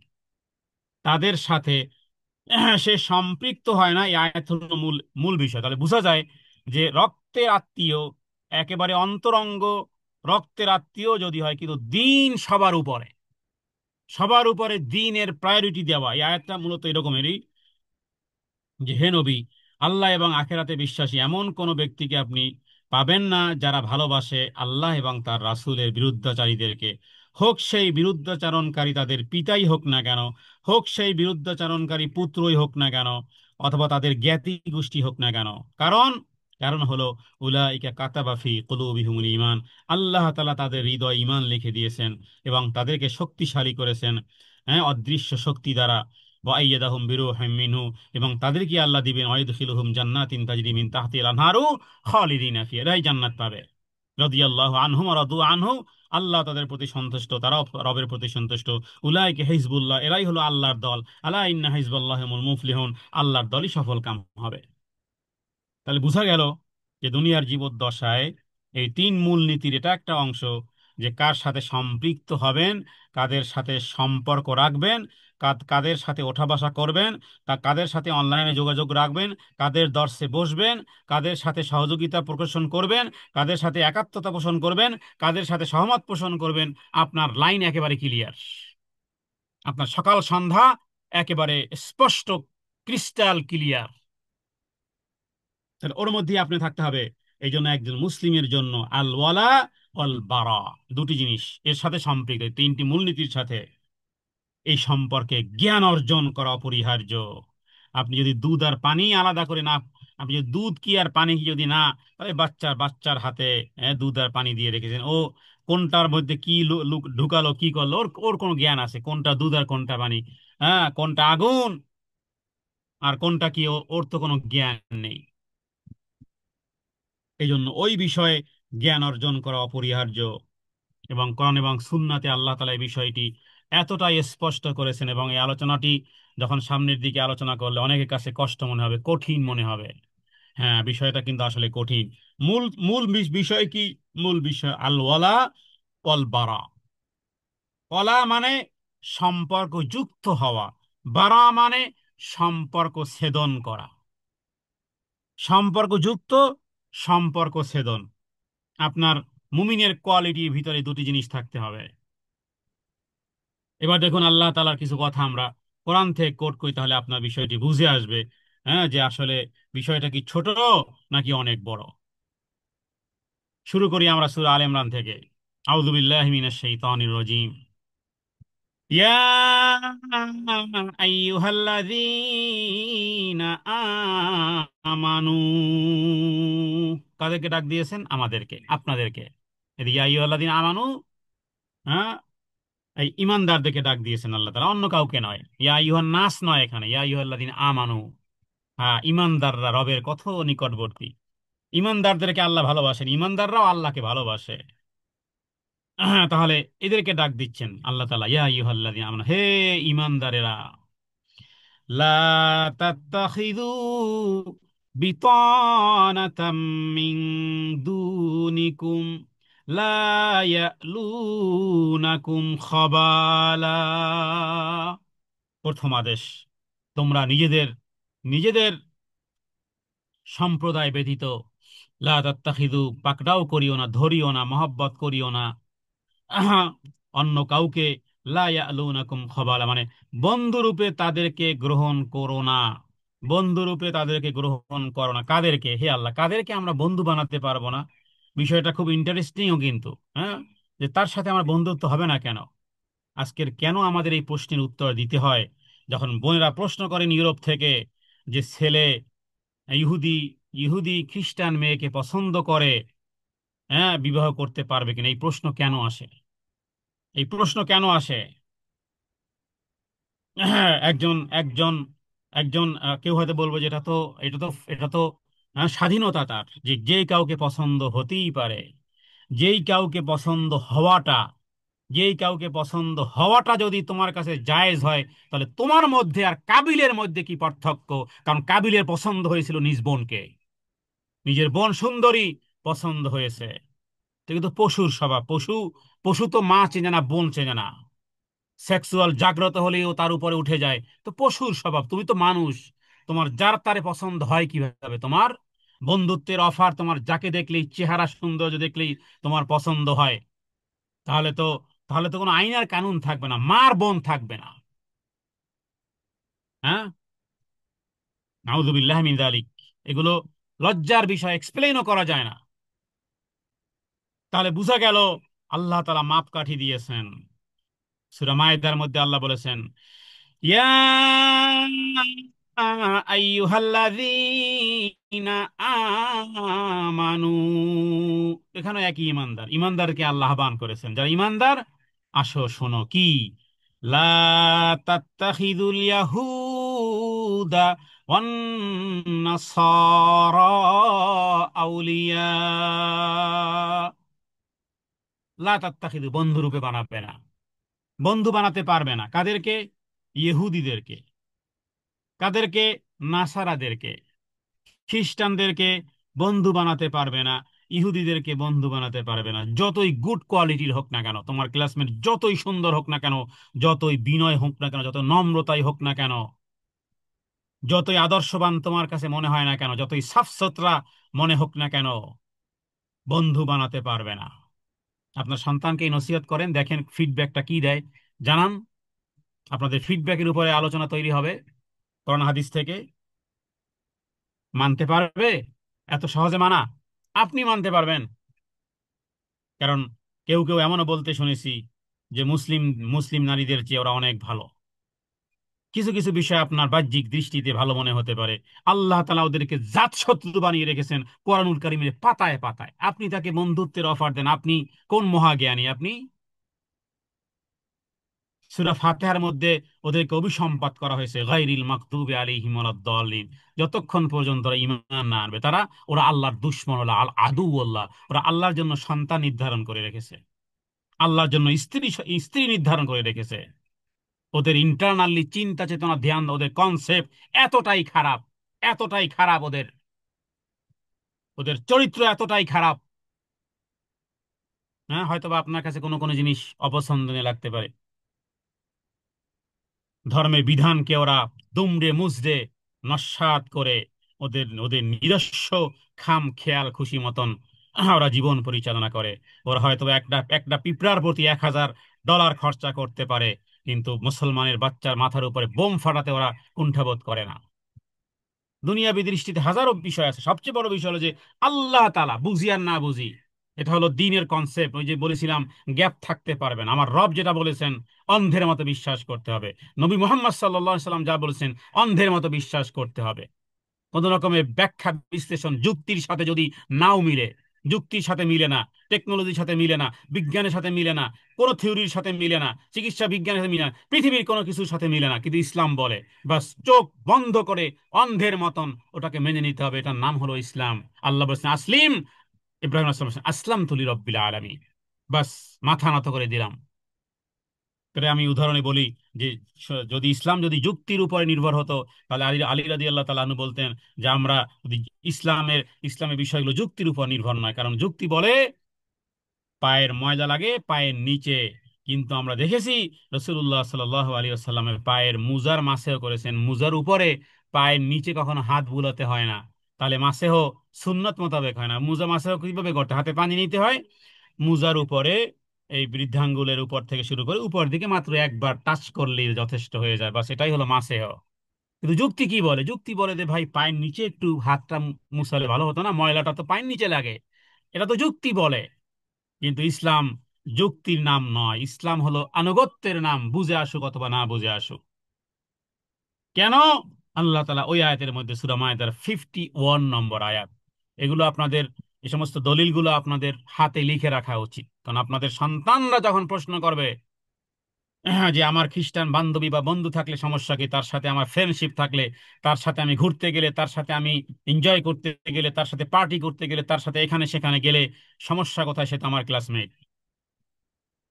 তাদের সাথে সে সম্পৃক্ত হয় না। এই আয়াত হলো মূল মূল বিষয়। তাহলে বোঝা যায় যে রক্তের আত্মীয়, একেবারে অন্তরঙ্গ রক্তের আত্মীয় যদি হয়, কিন্তু দ্বীন সবার উপরে, সবার উপরে দ্বীনের প্রায়োরিটি দেওয়া। এই আয়াতটা মূলত এরকমেরই যে হে নবী, আল্লাহ এবং আখেরাতে বিশ্বাসী এমন কোন ব্যক্তিকে আপনি পাবেন না যারা ভালোবাসে আল্লাহ এবং তার রাসূলের বিরুদ্ধাচারীদেরকে। হোক সেই বিরুদ্ধাচারণকারী তাদের পিতাই হোক না কেন, হোক সেই বিরুদ্ধাচারণকারী পুত্রই হোক না কেন, অথবা তাদের জ্ঞাতি গোষ্ঠী হোক না কেন। কারণ কারণ হলো উলাইকা কাতাবা ফি কুলুবিহিমুল ঈমান, আল্লাহ তাআলা তাদের হৃদয় ঈমান লিখে দিয়েছেন এবং তাদেরকে শক্তিশালী করেছেন, হ্যাঁ, অদৃশ্য শক্তি দ্বারা। ওয়াইয়াদাহুম বিরূহিম মিনহু, এবং তাদেরকে আল্লাহ দিবেন ওয়াইদখিলুহুম জান্নাতিন তাজরি মিন তাহতিল আনহারু খালিদিনা ফিহা, এরাই জান্নাত পাবে। রাদিয়াল্লাহু আনহুম ওয়া রাদু আনহু, আল্লাহ তাদের প্রতি সন্তুষ্ট, তারাও রবের প্রতি সন্তুষ্ট। উলাইকা হিজবুল্লাহ, এরাই হলো আল্লাহর দল। আলা ইন্না হিজবাল্লাহি হুমুল মুফলিহুন, আল্লাহর দলই সফল কাম হবে। তাহলে বোঝা গেল যে দুনিয়ার জীবদ্দশায় এই তিন মূল নীতির এটা একটা অংশ, যে কার সাথে সম্পৃক্ত হবেন, কাদের সাথে সম্পর্ক রাখবেন, কাদের সাথে ওঠা বসা করবেন, কাদের সাথে অনলাইনে যোগাযোগ রাখবেন, কাদের দর্শে বসবেন, কাদের সাথে সহযোগিতা প্রদর্শন করবেন, কাদের সাথে একাত্মতা পোষণ করবেন, কাদের সাথে সহমত পোষণ করবেন। আপনার লাইন একেবারে ক্লিয়ার, আপনার সকাল সন্ধ্যা একেবারে স্পষ্ট, ক্রিস্টাল ক্লিয়ার। তাহলে ওর মধ্যে আপনি থাকতে হবে। এই জন্য একজন মুসলিমের জন্য আল ওয়ালা ওয়াল বারা, দুটি জিনিস এর সাথে সম্পৃক্ত, এই তিনটি মূলনীতির সাথে এই সম্পর্কে জ্ঞান অর্জন করা অপরিহার্য। আপনি যদি দুধ আর পানি আলাদা করে না, আপনি যদি দুধ কি আর পানি কি যদি না, তাহলে বাচ্চার হাতে দুধ আর পানি দিয়ে রেখেছেন, ও কোনটার মধ্যে কি ঢুকালো কি করলো, ওর ওর কোনো জ্ঞান আছে কোনটা দুধ আর কোনটা পানি, হ্যাঁ, কোনটা আগুন আর কোনটা কি, ওর তো কোনো জ্ঞান নেই। এই জন্য ওই বিষয়ে জ্ঞান অর্জন করা অপরিহার্য। এবং কোরআন এবং সুন্নাতে আল্লাহ তাআলা এই বিষয়টি এতটাই স্পষ্ট করেছেন, এবং এই আলোচনাটি যখন সামনের দিকে আলোচনা করলে অনেকের কাছে কষ্ট মনে হবে, কঠিন মনে হবে। হ্যাঁ, বিষয়টা কিন্তু আসলে কঠিন। মূল মূল বিষয় কি? মূল বিষয় আল ওয়ালা ওয়াল বারা। ওয়ালা মানে সম্পর্ক যুক্ত হওয়া, বারা মানে সম্পর্ক ছেদন করা। সম্পর্ক যুক্ত, সম্পর্ক ছেদন। আপনার মুমিনের কোয়ালিটির ভিতরে দুটি জিনিস থাকতে হবে। এবার দেখুন আল্লাহ তাআলার কিছু কথা আমরা কোরআন থেকে কোট করি, তাহলে আপনার বিষয়টি বুঝে আসবে, হ্যাঁ, যে আসলে বিষয়টা কি ছোট নাকি অনেক বড়। শুরু করি আমরা সূরা আলে ইমরান থেকে। আউযু বিল্লাহি মিনাশ শাইতানির রাজীম। ইয়া আইয়ুহাল্লাযীনা আমানু, কাদেরকে ডাক দিয়েছেন? আমাদেরকে, আপনাদেরকে। ইয়া আইয়ুহাল্লাযীনা আমানু, হ্যাঁ, এই ইমানদারদেরকে ডাক দিয়েছেন আল্লাহ তাআলা, অন্য কাউকে নয়। ইয়া আইয়ুহান নাস নয়, এখানে ইয়া আইয়ুহাল্লাযীনা আমানু। হ্যাঁ, ইমানদাররা রবের কত নিকটবর্তী। ইমানদারদেরকে আল্লাহ ভালোবাসেন, ইমানদাররাও আল্লাহকে ভালোবাসে। তাহলে এদেরকে ডাক দিচ্ছেন আল্লাহ তাআলা, ইয়া আইয়ুহাল্লাযীনা আমানু, হে ইমানদারেরা, লা তাত্তাখিযু বিতানাতাম মিন দুনিকুম লা ইয়ালুনাকুম খাবালা। প্রথম আদেশ, তোমরা নিজেদের নিজেদের সম্প্রদায় ব্যতীত লা তাত্তাখিযু, পাকড়াও করিও না, ধরিও না, মহব্বত করিও না, আহা, অন্য কাউকে, লা ইয়ালুনাকুম খাবালা মানে বন্ধুরূপে তাদেরকে গ্রহণ করো না। বন্ধুরূপে তাদেরকে গ্রহণ করো না। কাদেরকে? হে আল্লাহ, কাদেরকে আমরা বন্ধু বানাতে পারবো না? বিষয়টা খুব ইন্টারেস্টিংও কিন্তু, হ্যাঁ, যে তার সাথে আমার বন্ধুত্ব হবে না কেন? আজকের কেন আমাদের এই প্রশ্নের উত্তর দিতে হয়? যখন বোনেরা প্রশ্ন করেন ইউরোপ থেকে, যে ছেলে ইহুদি ইহুদি খ্রিস্টান মেয়েকে পছন্দ করে, হ্যাঁ, বিবাহ করতে পারবে কিনা, এই প্রশ্ন কেন আসে? এই প্রশ্ন কেন আসে? হ্যাঁ, একজন একজন একজন কেউ হয়তো বলবো যে এটা তো স্বাধীনতা তার, যে যেই কাউকে পছন্দ হতেই পারে। যেই কাউকে পছন্দ হওয়াটা যেই কাউকে পছন্দ হওয়াটা যদি তোমার কাছে জায়েজ হয়, তাহলে তোমার মধ্যে আর কাবিলের মধ্যে কি পার্থক্য? কারণ কাবিলের পছন্দ হয়েছিল নিজ বোনকে, নিজের বোন সুন্দরী পছন্দ হয়েছে। তো কিন্তু পশুর স্বভাব, পশু পশু তো মা চেনে না, বোন চেনে না। সেক্সুয়াল জাগ্রত হলেও তার উপরে উঠে যায়। তো পশুর স্বভাব, তুমি তো মানুষ, তোমার যার তারে পছন্দ হয় কিভাবে? তোমার বন্ধুত্বের অফার, তোমার যাকে দেখলেই, চেহারা সৌন্দর্য দেখলেই তোমার পছন্দ হয়, তাহলে তো তাহলে তো কোনো আইন আর কানুন থাকবে না, মার বোন থাকবে না। হ্যাঁ, নাউযুবিল্লাহি মিন যালিক। এগুলো লজ্জার বিষয়, এক্সপ্লেইনও করা যায় না। তাহলে বুঝা গেল আল্লাহ তাআলা মাপকাঠি দিয়েছেন। সূরা মায়েদার মধ্যে আল্লাহ বলেছেন, ইয়া আইয়ুহাল্লাযীনা আমানু। এখানে একই ইমানদার, ইমানদারকে আল্লাহ আহ্বান করেছেন, যারা ইমানদার আসো শোনো কি, লা তাত্তাখিযুল ইয়াহুদা ওয়ান নাসারা আউলিয়া। লা তাত্তাখিযু, বন্ধু রূপে বানাবে না, বন্ধু বানাতে পারবে না। কাদেরকে? ইহুদিদেরকে। কাদেরকে? নাসারাদেরকে, খ্রিস্টানদেরকে বন্ধু বানাতে পারবে না, ইহুদিদেরকে বন্ধু বানাতে পারবে না। যতই গুড কোয়ালিটির হোক না কেন, তোমার ক্লাসমেট যতই সুন্দর হোক না কেন, যতই বিনয় হোক না কেন, যত নম্রতাই হোক না কেন, যতই আদর্শবান তোমার কাছে মনে হয় না কেন, যতই সাফ সুতরা মনে হোক না কেন, বন্ধু বানাতে পারবে না। আপনার সন্তানকে এই নসিহত করেন, দেখেন ফিডব্যাকটা কি দেয়, জানান। আপনাদের ফিডব্যাকের উপরে আলোচনা তৈরি হবে কোরআন হাদিস থেকে। মানতে পারবে? এত সহজে মানা? আপনি মানতে পারবেন? কারণ কেউ কেউ এমনও বলতে শুনেছি যে মুসলিম মুসলিম নারীদের চেয়ে ওরা অনেক ভালো। কিছু কিছু বিষয় আপনার বাহ্যিক দৃষ্টিতে ভালো মনে হতে পারে, আল্লাহ তাআলা ওদেরকে জাত শত্রু বানিয়ে রেখেছেন কোরআনুল কারীমের পাতায় পাতায়। আপনি তাকে বন্ধুত্বের অফার দেন, আপনি কোন মহাজ্ঞানী আপনি? সূরা ফাতিহার মধ্যে ওদেরকে অভিসম্পাত করা হয়েছে গায়রিল মাগদুবি আলাইহিম ওয়ালাদ-দাল্লিন। যতক্ষণ পর্যন্ত ওরা ঈমান না আনবে, তারা, ওরা আল্লাহর দুশমন, ওরা আদুউল্লাহ। ওরা আল্লাহর জন্য সন্তান নির্ধারণ করে রেখেছে, আল্লাহর জন্য স্ত্রী স্ত্রী নির্ধারণ করে রেখেছে। ওদের ইন্টারনালি চিন্তা চেতনা ধ্যান, ওদের কনসেপ্ট এতটাই খারাপ, এতটাই খারাপ ওদের, ওদের চরিত্র এতটাই খারাপ। হ্যাঁ, হয়তোবা আপনার কাছে কোনো কোনো জিনিস অপছন্দনীয় লাগতে পারে। ধর্মের বিধানকে ওরা দুমড়ে মুচড়ে নস্যাৎ করে, ওদের ওদের নিজস্ব খাম খেয়াল খুশি মতন ওরা জীবন পরিচালনা করে। ওরা হয়তো একটা একটা পিঁপড়ার প্রতি $1000 খরচা করতে পারে, কিন্তু মুসলমানের বাচ্চার মাথার উপরে বোম ফাটাতে ওরা কুণ্ঠাবোধ করে না। দুনিয়াবী দৃষ্টিতে হাজারো বিষয় আছে, সবচেয়ে বড় বিষয় হলো যে আল্লাহ তাআলা, বুঝি আর না বুঝি, এটা হলো দ্বীনের কনসেপ্ট। ওই যে বলেছিলাম, গ্যাপ থাকতে পারবে না। আমার রব যেটা বলেছেন অন্ধের মতো বিশ্বাস করতে হবে, নবী মুহাম্মদ সাল্লাল্লাহু আলাইহি সাল্লাম যা বলেছেন অন্ধের মতো বিশ্বাস করতে হবে। কোন রকমের ব্যাখ্যা বিশ্লেষণ যুক্তির সাথে যদি নাও মিলে, যুক্তির সাথে মিলে না, টেকনোলজির সাথে মিলে না, বিজ্ঞানের সাথে মিলে না, কোন থিওরির সাথে মিলে না, চিকিৎসা বিজ্ঞানের সাথে মিলে না, পৃথিবীর কোনো কিছুর সাথে মিলে না, কিন্তু ইসলাম বলে, বাস চোখ বন্ধ করে অন্ধের মতন ওটাকে মেনে নিতে হবে। এটার নাম হলো ইসলাম। আল্লাহ বলছেন আসলিম, ইব্রাহিম আসলাম বলছেন আসলাম তুলি রব্বিল আলামিন, বাস মাথা নত করে দিলাম। এটা আমি উদাহরণে বলি যে যদি ইসলাম যদি যুক্তির উপরে নির্ভর হতো, তাহলে আলী আলী রাদিয়াল্লাহু তাআলা আনহু বলতেন যে আমরা যদি ইসলামের বিষয়গুলো যুক্তির উপর নির্ভর নয়, কারণ যুক্তি বলে পায়ের ময়লা লাগে পায়ের নিচে। কিন্তু আমরা দেখেছি রাসূলুল্লাহ সাল্লাল্লাহু আলাইহি ওয়াসাল্লামের পায়ের মুজার মাসেও করেছেন, মুজার উপরে পায়ের নিচে কখনো হাত বুলাতে হয় না। তাহলে মাসেহ সুন্নত মোতাবেক হয় না। মুজা মাসেহ কিভাবে করতে, হাতে পানি নিতে হয়, মুজার উপরে এই বৃদ্ধাঙ্গুলের উপর থেকে শুরু করে উপর দিকে মাত্র একবার টাচ করলেই যথেষ্ট হয়ে যায়, বা সেটাই হলো মাসেহ। কিন্তু যুক্তি কি বলে? যুক্তি বলে যে ভাই পায়ের নিচে একটু হাতটা মুছালে ভালো হতো না, ময়লাটা তো পায়ের নিচে লাগে। এটা তো যুক্তি বলে। কিন্তু ইসলাম যুক্তির নাম নয়, ইসলাম হলো আনুগত্যের নাম, বুঝে আসুক অথবা না বুঝে আসুক। কেন? আল্লাহ তাআলা ওই আয়াতের মধ্যে, সূরা মায়েদার 51 নম্বর আয়াত, এগুলো আপনাদের, এই সমস্ত দলিলগুলো আপনাদের হাতে লিখে রাখা উচিত। কারণ আপনাদের সন্তানরা যখন প্রশ্ন করবে, হ্যাঁ, যে আমার খ্রিস্টান বান্ধবী বা বন্ধু থাকলে সমস্যা কি, তার সাথে আমার ফ্রেন্ডশিপ থাকলে, তার সাথে আমি ঘুরতে গেলে, তার সাথে আমি এনজয় করতে গেলে, তার সাথে পার্টি করতে গেলে, তার সাথে এখানে সেখানে গেলে সমস্যা কোথায়? সে তো আমার ক্লাসমেট।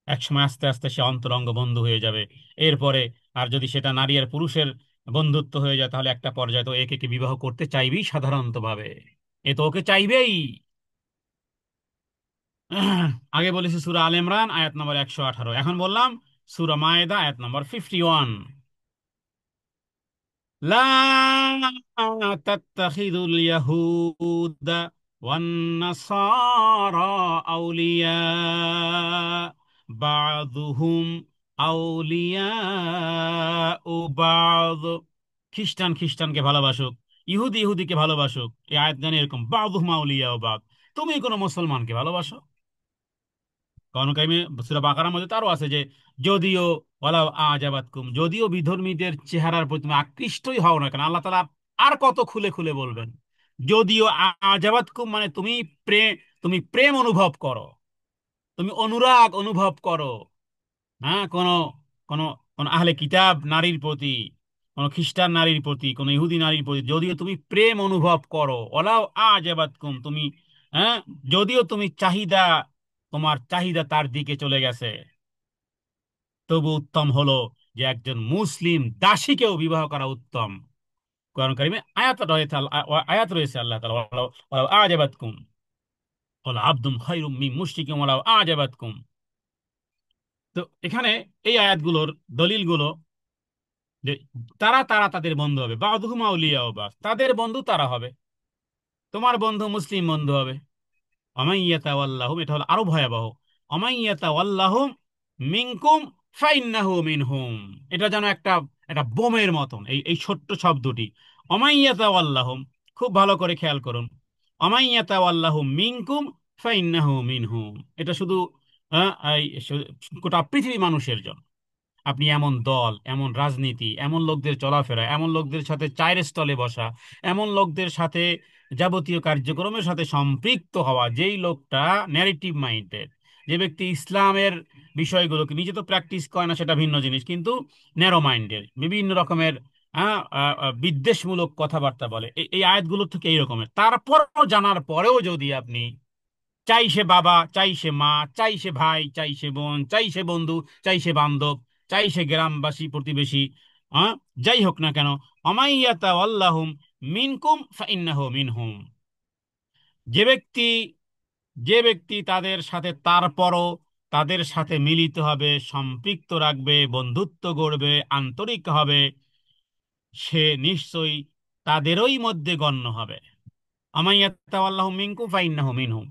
একসময় আস্তে আস্তে সে অন্তরঙ্গ বন্ধু হয়ে যাবে। এরপরে আর যদি সেটা নারী আর পুরুষের বন্ধুত্ব হয়ে যায়, তাহলে একটা পর্যায়ে তো একে কে বিবাহ করতে চাইবেই সাধারণত ভাবে, এ তো ওকে চাইবেই। আগে বলেছি সূরা আল ইমরান আয়াত নম্বর 118, এখন বললাম সূরা মায়েদা আয়াত নম্বর 51। লা তাত্তাখিযুল ইয়াহুদা ওয়ান নাসারা আউলিয়া। বাযুহুম আউলিয়া ও বাযু, খ্রিস্টান খ্রিস্টানকে ভালোবাসুক, ইহুদি ইহুদিকে ভালোবাসুক। এই আয়াত গানে এরকম বাযুহুম আউলিয়া ও বাদ, তুমি কোনো মুসলমানকে ভালোবাসো। কারণ কারিমে সূরা বাকারার মধ্যে তারও আছে যে যদিও ওয়ালাউ আজাবাতকুম, যদিও বিধর্মীদের চেহারার প্রতি তুমি আকৃষ্টই হও না কেন, আল্লাহ তাআলা আর কত খুলে খুলে বলবেন। যদিও আজাবাতকুম মানে তুমি প্রেম অনুভব করো, তুমি অনুরাগ অনুভব করো, হ্যাঁ, কোন কোন আহলে কিতাব নারীর প্রতি, কোন খ্রিস্টান নারীর প্রতি, কোন ইহুদি নারীর প্রতি যদিও তুমি প্রেম অনুভব করো, ওলাও আজাবাতকুম তুমি, হ্যাঁ, যদিও তুমি তোমার চাহিদা তার দিকে চলে গেছে, তবু উত্তম হলো যে একজন মুসলিম দাসীকেও বিবাহ করা উত্তম। কোরআন কারিমে আয়াত রয়েছে আল্লাহ তাআলা ওয়ালাউ আজাবাতকুম ওয়ালা আবদুম খায়রুম মিন মুশরিকিন ওয়ালাউ আজাবাতকুম। তো এখানে এই আয়াতগুলোর দলিলগুলো যে তারা তারা তাদের বন্ধু হবে, বাযুহুম আউলিয়া বাস, তাদের বন্ধু তারা হবে, তোমার বন্ধু মুসলিম বন্ধু হবে। অমাইয়াতাওয়াল্লাহুম, এটা হলো আরো ভয়াবহ, অমাইয়াতাওয়াল্লাহুম মিনকুম ফাইন্নাহু মিনহুম। এটা যেন একটা একটা বোমের মতন, এই ছোট্ট শব্দটি অমাইয়াতাওয়াল্লাহুম, খুব ভালো করে খেয়াল করুন। অমাইয়াতাওয়াল্লাহুম মিনকুম ফাইন্নাহু মিনহুম, এটা শুধু গোটা পৃথিবী মানুষের জন্য। আপনি এমন দল, এমন রাজনীতি, এমন লোকদের চলাফেরা, এমন লোকদের সাথে চায়ের স্টলে বসা, এমন লোকদের সাথে যাবতীয় কার্যক্রমের সাথে সম্পৃক্ত হওয়া, যেই লোকটা ন্যারেটিভ মাইন্ডেড, যে ব্যক্তি ইসলামের বিষয়গুলোকে নিজে তো প্র্যাকটিস করে না সেটা ভিন্ন জিনিস, কিন্তু ন্যারো মাইন্ডেড, বিভিন্ন রকমের বিদ্বেষমূলক কথাবার্তা বলে, এই আয়াতগুলো থেকে এই রকমের, তারপরও জানার পরেও যদি আপনি, চাই সে বাবা, চাই সে মা, চাই সে ভাই, চাই সে বোন, চাই সে বন্ধু, চাই সে বান্ধব, চাই সে গ্রামবাসী প্রতিবেশী, হ্যাঁ, যাই হোক না কেন, অমাইয়াতা আল্লাহুম মিনকুম ফাইন্নাহু মিনহুম, যে ব্যক্তি যে ব্যক্তি তাদের সাথে তারপরও তাদের সাথে মিলিত হবে, সম্পৃক্ত রাখবে, বন্ধুত্ব গড়বে, আন্তরিক হবে, সে নিশ্চয়ই তাদেরই মধ্যে গণ্য হবে। আমাইয়াতা আল্লাহুম মিনকুম ফাইন্নাহু মিনহুম।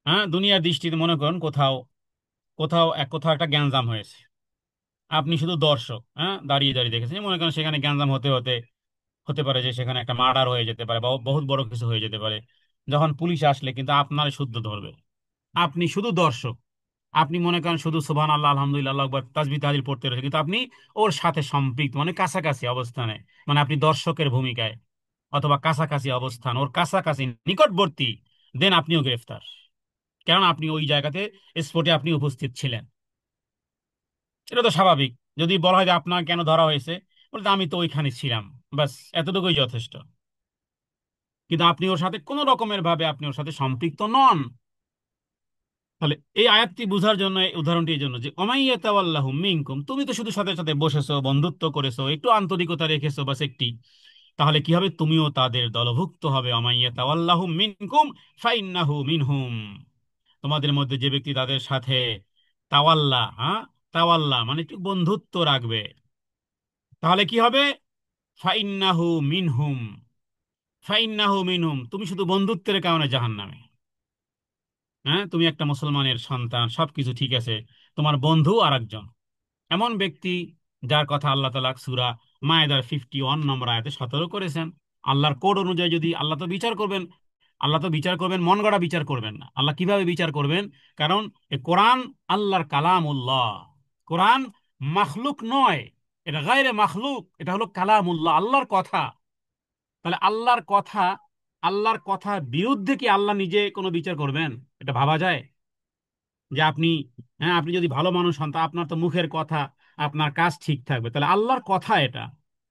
হ্যাঁ, দুনিয়ার দৃষ্টিতে মনে করুন কোথাও কোথাও একটা গ্যাঞ্জাম হয়েছে, আপনি শুধু দর্শক, হ্যাঁ, দাঁড়িয়ে দাঁড়িয়ে দেখেছেন, মনে করেন সেখানে গ্যাঞ্জাম হতে হতে হতে পারে যে সেখানে একটা মার্ডার হয়ে যেতে পারে বা বহুত বড় কিছু হয়ে যেতে পারে। যখন পুলিশ আসলে কিন্তু আপনার শুদ্ধ ধরবে, আপনি শুধু দর্শক, আপনি মনে করেন শুধু সুবহান আল্লাহ আলহামদুলিল্লাহ আল্লাহু আকবার তাসবিহ তাহলিল পড়তে রয়েছে, কিন্তু আপনি ওর সাথে সম্পৃক্ত, মানে কাছাকাছি অবস্থানে, মানে আপনি দর্শকের ভূমিকায় অথবা কাছাকাছি অবস্থান, ওর কাছাকাছি নিকটবর্তী, দেন আপনিও গ্রেফতার, কারণ আপনি ওই জায়গাতে স্পটে আপনি উপস্থিত ছিলেন। এটা তো স্বাভাবিক। যদি বলা হয় যে আপনার কেন ধরা হয়েছে, বলতে আমি তো ওইখানে ছিলাম, বাস এতটুকুই যথেষ্ট। কিন্তু আপনি ওর সাথে কোনো রকমের ভাবে আপনি ওর সাথে সম্পৃক্ত নন। তাহলে এই আয়াতটি বোঝার জন্য, এই উদাহরণটি এই জন্য যে অমাইয়াতাওয়াল্লাহু মিনকুম, তুমি তো শুধু সাথে সাথে বসেছো, বন্ধুত্ব করেছো, একটু আন্তরিকতা রেখেছো, বাস একটি, তাহলে কি হবে, তুমিও তাদের দলভুক্ত হবে। অমাইয়াতাওয়াল্লাহু মিনকুম ফাইন্নাহু মিনহুম, তোমাদের মধ্যে যে ব্যক্তি তাদের সাথে তাওয়াল্লা, হ্যাঁ, তাওয়াল্লা মানে একটু বন্ধুত্ব রাখবে, তাহলে কি হবে, ফাইন্নাহু মিনহুম, ফাইন্নাহু মিনহুম, তুমি শুধু বন্ধুত্বের কারণে জাহান্নামে। হ্যাঁ, তুমি একটা মুসলমানের সন্তান, সবকিছু ঠিক আছে, তোমার বন্ধু আরেকজন, এমন ব্যক্তি যার কথা আল্লাহ তাআলা সূরা মায়েদার 51 নম্বর আয়াতে সতর্ক করেছেন। আল্লাহর কোড অনুযায়ী যদি আল্লাহ তো বিচার করবেন, মন গড়া বিচার করবেন না। আল্লাহ কিভাবে বিচার করবেন? কারণ এ কোরআন আল্লাহর কালামুল্লাহ, কোরআন মাখলুক নয়, এটা গায়রে মাখলুক, এটা হলো কালামুল্লাহ, আল্লাহর কথা। তাহলে আল্লাহর কথার বিরুদ্ধে কি আল্লাহ নিজে কোনো বিচার করবেন? এটা ভাবা যায়? যে আপনি, হ্যাঁ, আপনি যদি ভালো মানুষ হন তা আপনার তো মুখের কথা, আপনার কাজ ঠিক থাকবে, তাহলে আল্লাহর কথা এটা।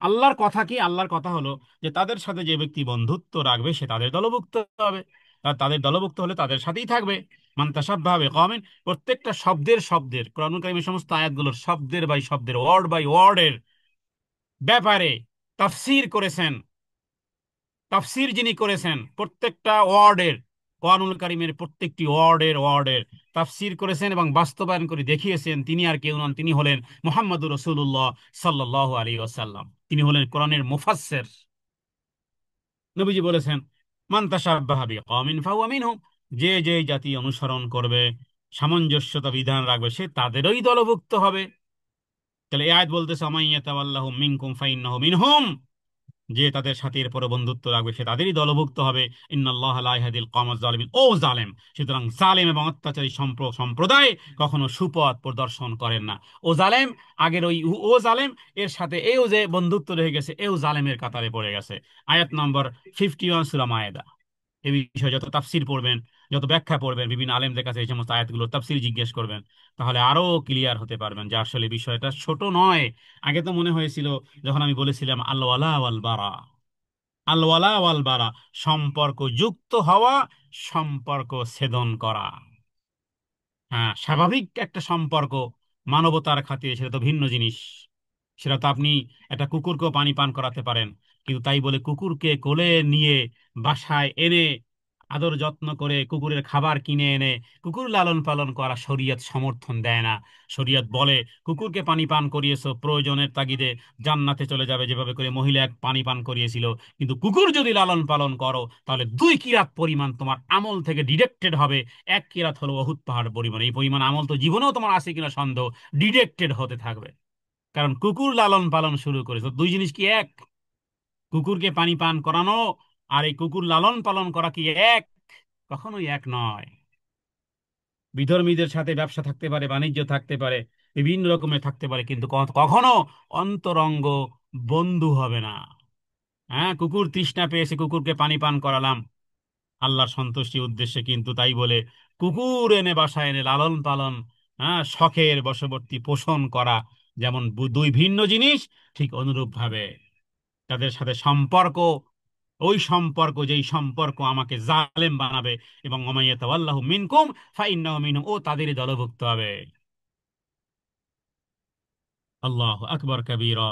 আল্লাহর কথা কি? আল্লাহর কথা হলো যে তাদের সাথে যে ব্যক্তি বন্ধুত্ব রাখবে সে তাদের দলভুক্ত হবে, আর তাদের দলভুক্ত হলে তাদের সাথেই থাকবে। মান তাশাব্বাহা বিকওমিন, প্রত্যেকটা শব্দের কোরআন কারীমের সমস্ত আয়াতগুলোর শব্দের বাই শব্দের, ওয়ার্ড বাই ওয়ার্ডের ব্যাপারে তাফসীর করেছেন। তাফসীর যিনি করেছেন প্রত্যেকটা ওয়ার্ডের, কোরআনুল কারীমের প্রত্যেকটি ওয়ার্ডের তাফসীর করেছেন এবং বাস্তবায়ন করে দেখিয়েছেন, তিনি আর কেউ নন, তিনি হলেন মুহাম্মদুর রাসূলুল্লাহ সাল্লাল্লাহু আলাইহি ওয়াসাল্লাম। তিনি হলেন কোরআনের মুফাসসির। নবীজি বলেছেন মান তাশাব্বাহা বিকওমিন ফাহুয়া মিনহুম, যে যে জাতি অনুসরণ করবে সামঞ্জস্যতা বিধান রাখবে, সে তাদেরই দলভুক্ত হবে। তাহলে এই আয়াত বলতেছে আমাইয়াতাওয়াল্লাহু মিনকুম ফাইন্নাহু মিনহুম, যে তাদের সাথে এরপরে বন্ধুত্ব রাখবে সে তাদেরই দলভুক্ত হবে। ইন্নাল্লাহা লা ইয়াহদিল কওমাজ জালিমিন, ও জালেম, সুতরাং জালেম এবং অত্যাচারী সম্প্রদায় কখনো সুপথ প্রদর্শন করেন না। ও জালেম, আগের ওই ও জালেম, এর সাথে এও যে বন্ধুত্ব রয়ে গেছে, এও জালেমের কাতারে পড়ে গেছে। আয়াত নম্বর 51 সূরা মায়েদা। এই বিষয়ে যত তাফসির পড়বেন, যত ব্যাখ্যা পড়বেন, বিভিন্ন আলেমদের কাছে এই সমস্ত আয়াতগুলো তাফসির জিজ্ঞেস করবেন, তাহলে আরো ক্লিয়ার হতে পারবেন যে আসলে বিষয়টা ছোট নয়। আগে তো মনে হয়েছিল, যখন আমি বলেছিলাম আল ওয়ালা ওয়াল বারা, আল ওয়ালা ওয়াল বারা, সম্পর্ক যুক্ত হওয়া, সম্পর্ক ছেদন করা, হ্যাঁ, স্বাভাবিক একটা সম্পর্ক মানবতার খাতিরে সেটা তো ভিন্ন জিনিস। সেটা তো আপনি একটা কুকুরকেও পানি পান করাতে পারেন, কিন্তু তাই বলে কুকুরকে কোলে নিয়ে বাসায় এনে আদর যত্ন করে কুকুরের খাবার কিনে এনে কুকুর লালন পালন করা শরীয়ত সমর্থন দেয় না। শরীয়ত বলে কুকুরকে পানি পান করিয়েছো প্রয়োজনের তাগিদে, জান্নাতে চলে যাবে যেভাবে করে মহিলা এক পানি পান করিয়েছিল। কিন্তু কুকুর যদি লালন পালন করো, তাহলে 2 কিরাত পরিমাণ তোমার আমল থেকে ডিডেক্টেড হবে। 1 কিরাত হলো অহুত পাহাড় পরিমাণ, এই পরিমাণ আমল তো জীবনেও তোমার আছে কিনা সন্দেহ, ডিডেক্টেড হতে থাকবে। কারণ কুকুর লালন পালন শুরু করেছে, দুই জিনিস কি এক? কুকুরকে পানি পান করানো আর এই কুকুর লালন পালন করা কি এক? কখনোই এক নয়। বিধর্মীদের সাথে ব্যবসা থাকতে পারে, বাণিজ্য থাকতে পারে, বিভিন্ন রকমের থাকতে পারে, কিন্তু কখনো অন্তরঙ্গ বন্ধু হবে না। হ্যাঁ, কুকুর তৃষ্ণা পেয়েছে, কুকুরকে পানি পান করালাম আল্লাহর সন্তুষ্টির উদ্দেশ্যে, কিন্তু তাই বলে কুকুর এনে বাসায় এনে লালন পালন, হ্যাঁ, শখের বশবর্তী পোষণ করা, যেমন দুই ভিন্ন জিনিস, ঠিক অনুরূপ ভাবে তাদের সাথে সম্পর্ক, ওই সম্পর্ক যেই সম্পর্ক আমাকে জালেম বানাবে, এবং ওমাইয়াতাওয়াল্লাহু মিনকুম ফাইন্নাহু মিনহুম, ও তাদেরই দলভুক্ত হবে। আল্লাহু আকবার কাবীরা।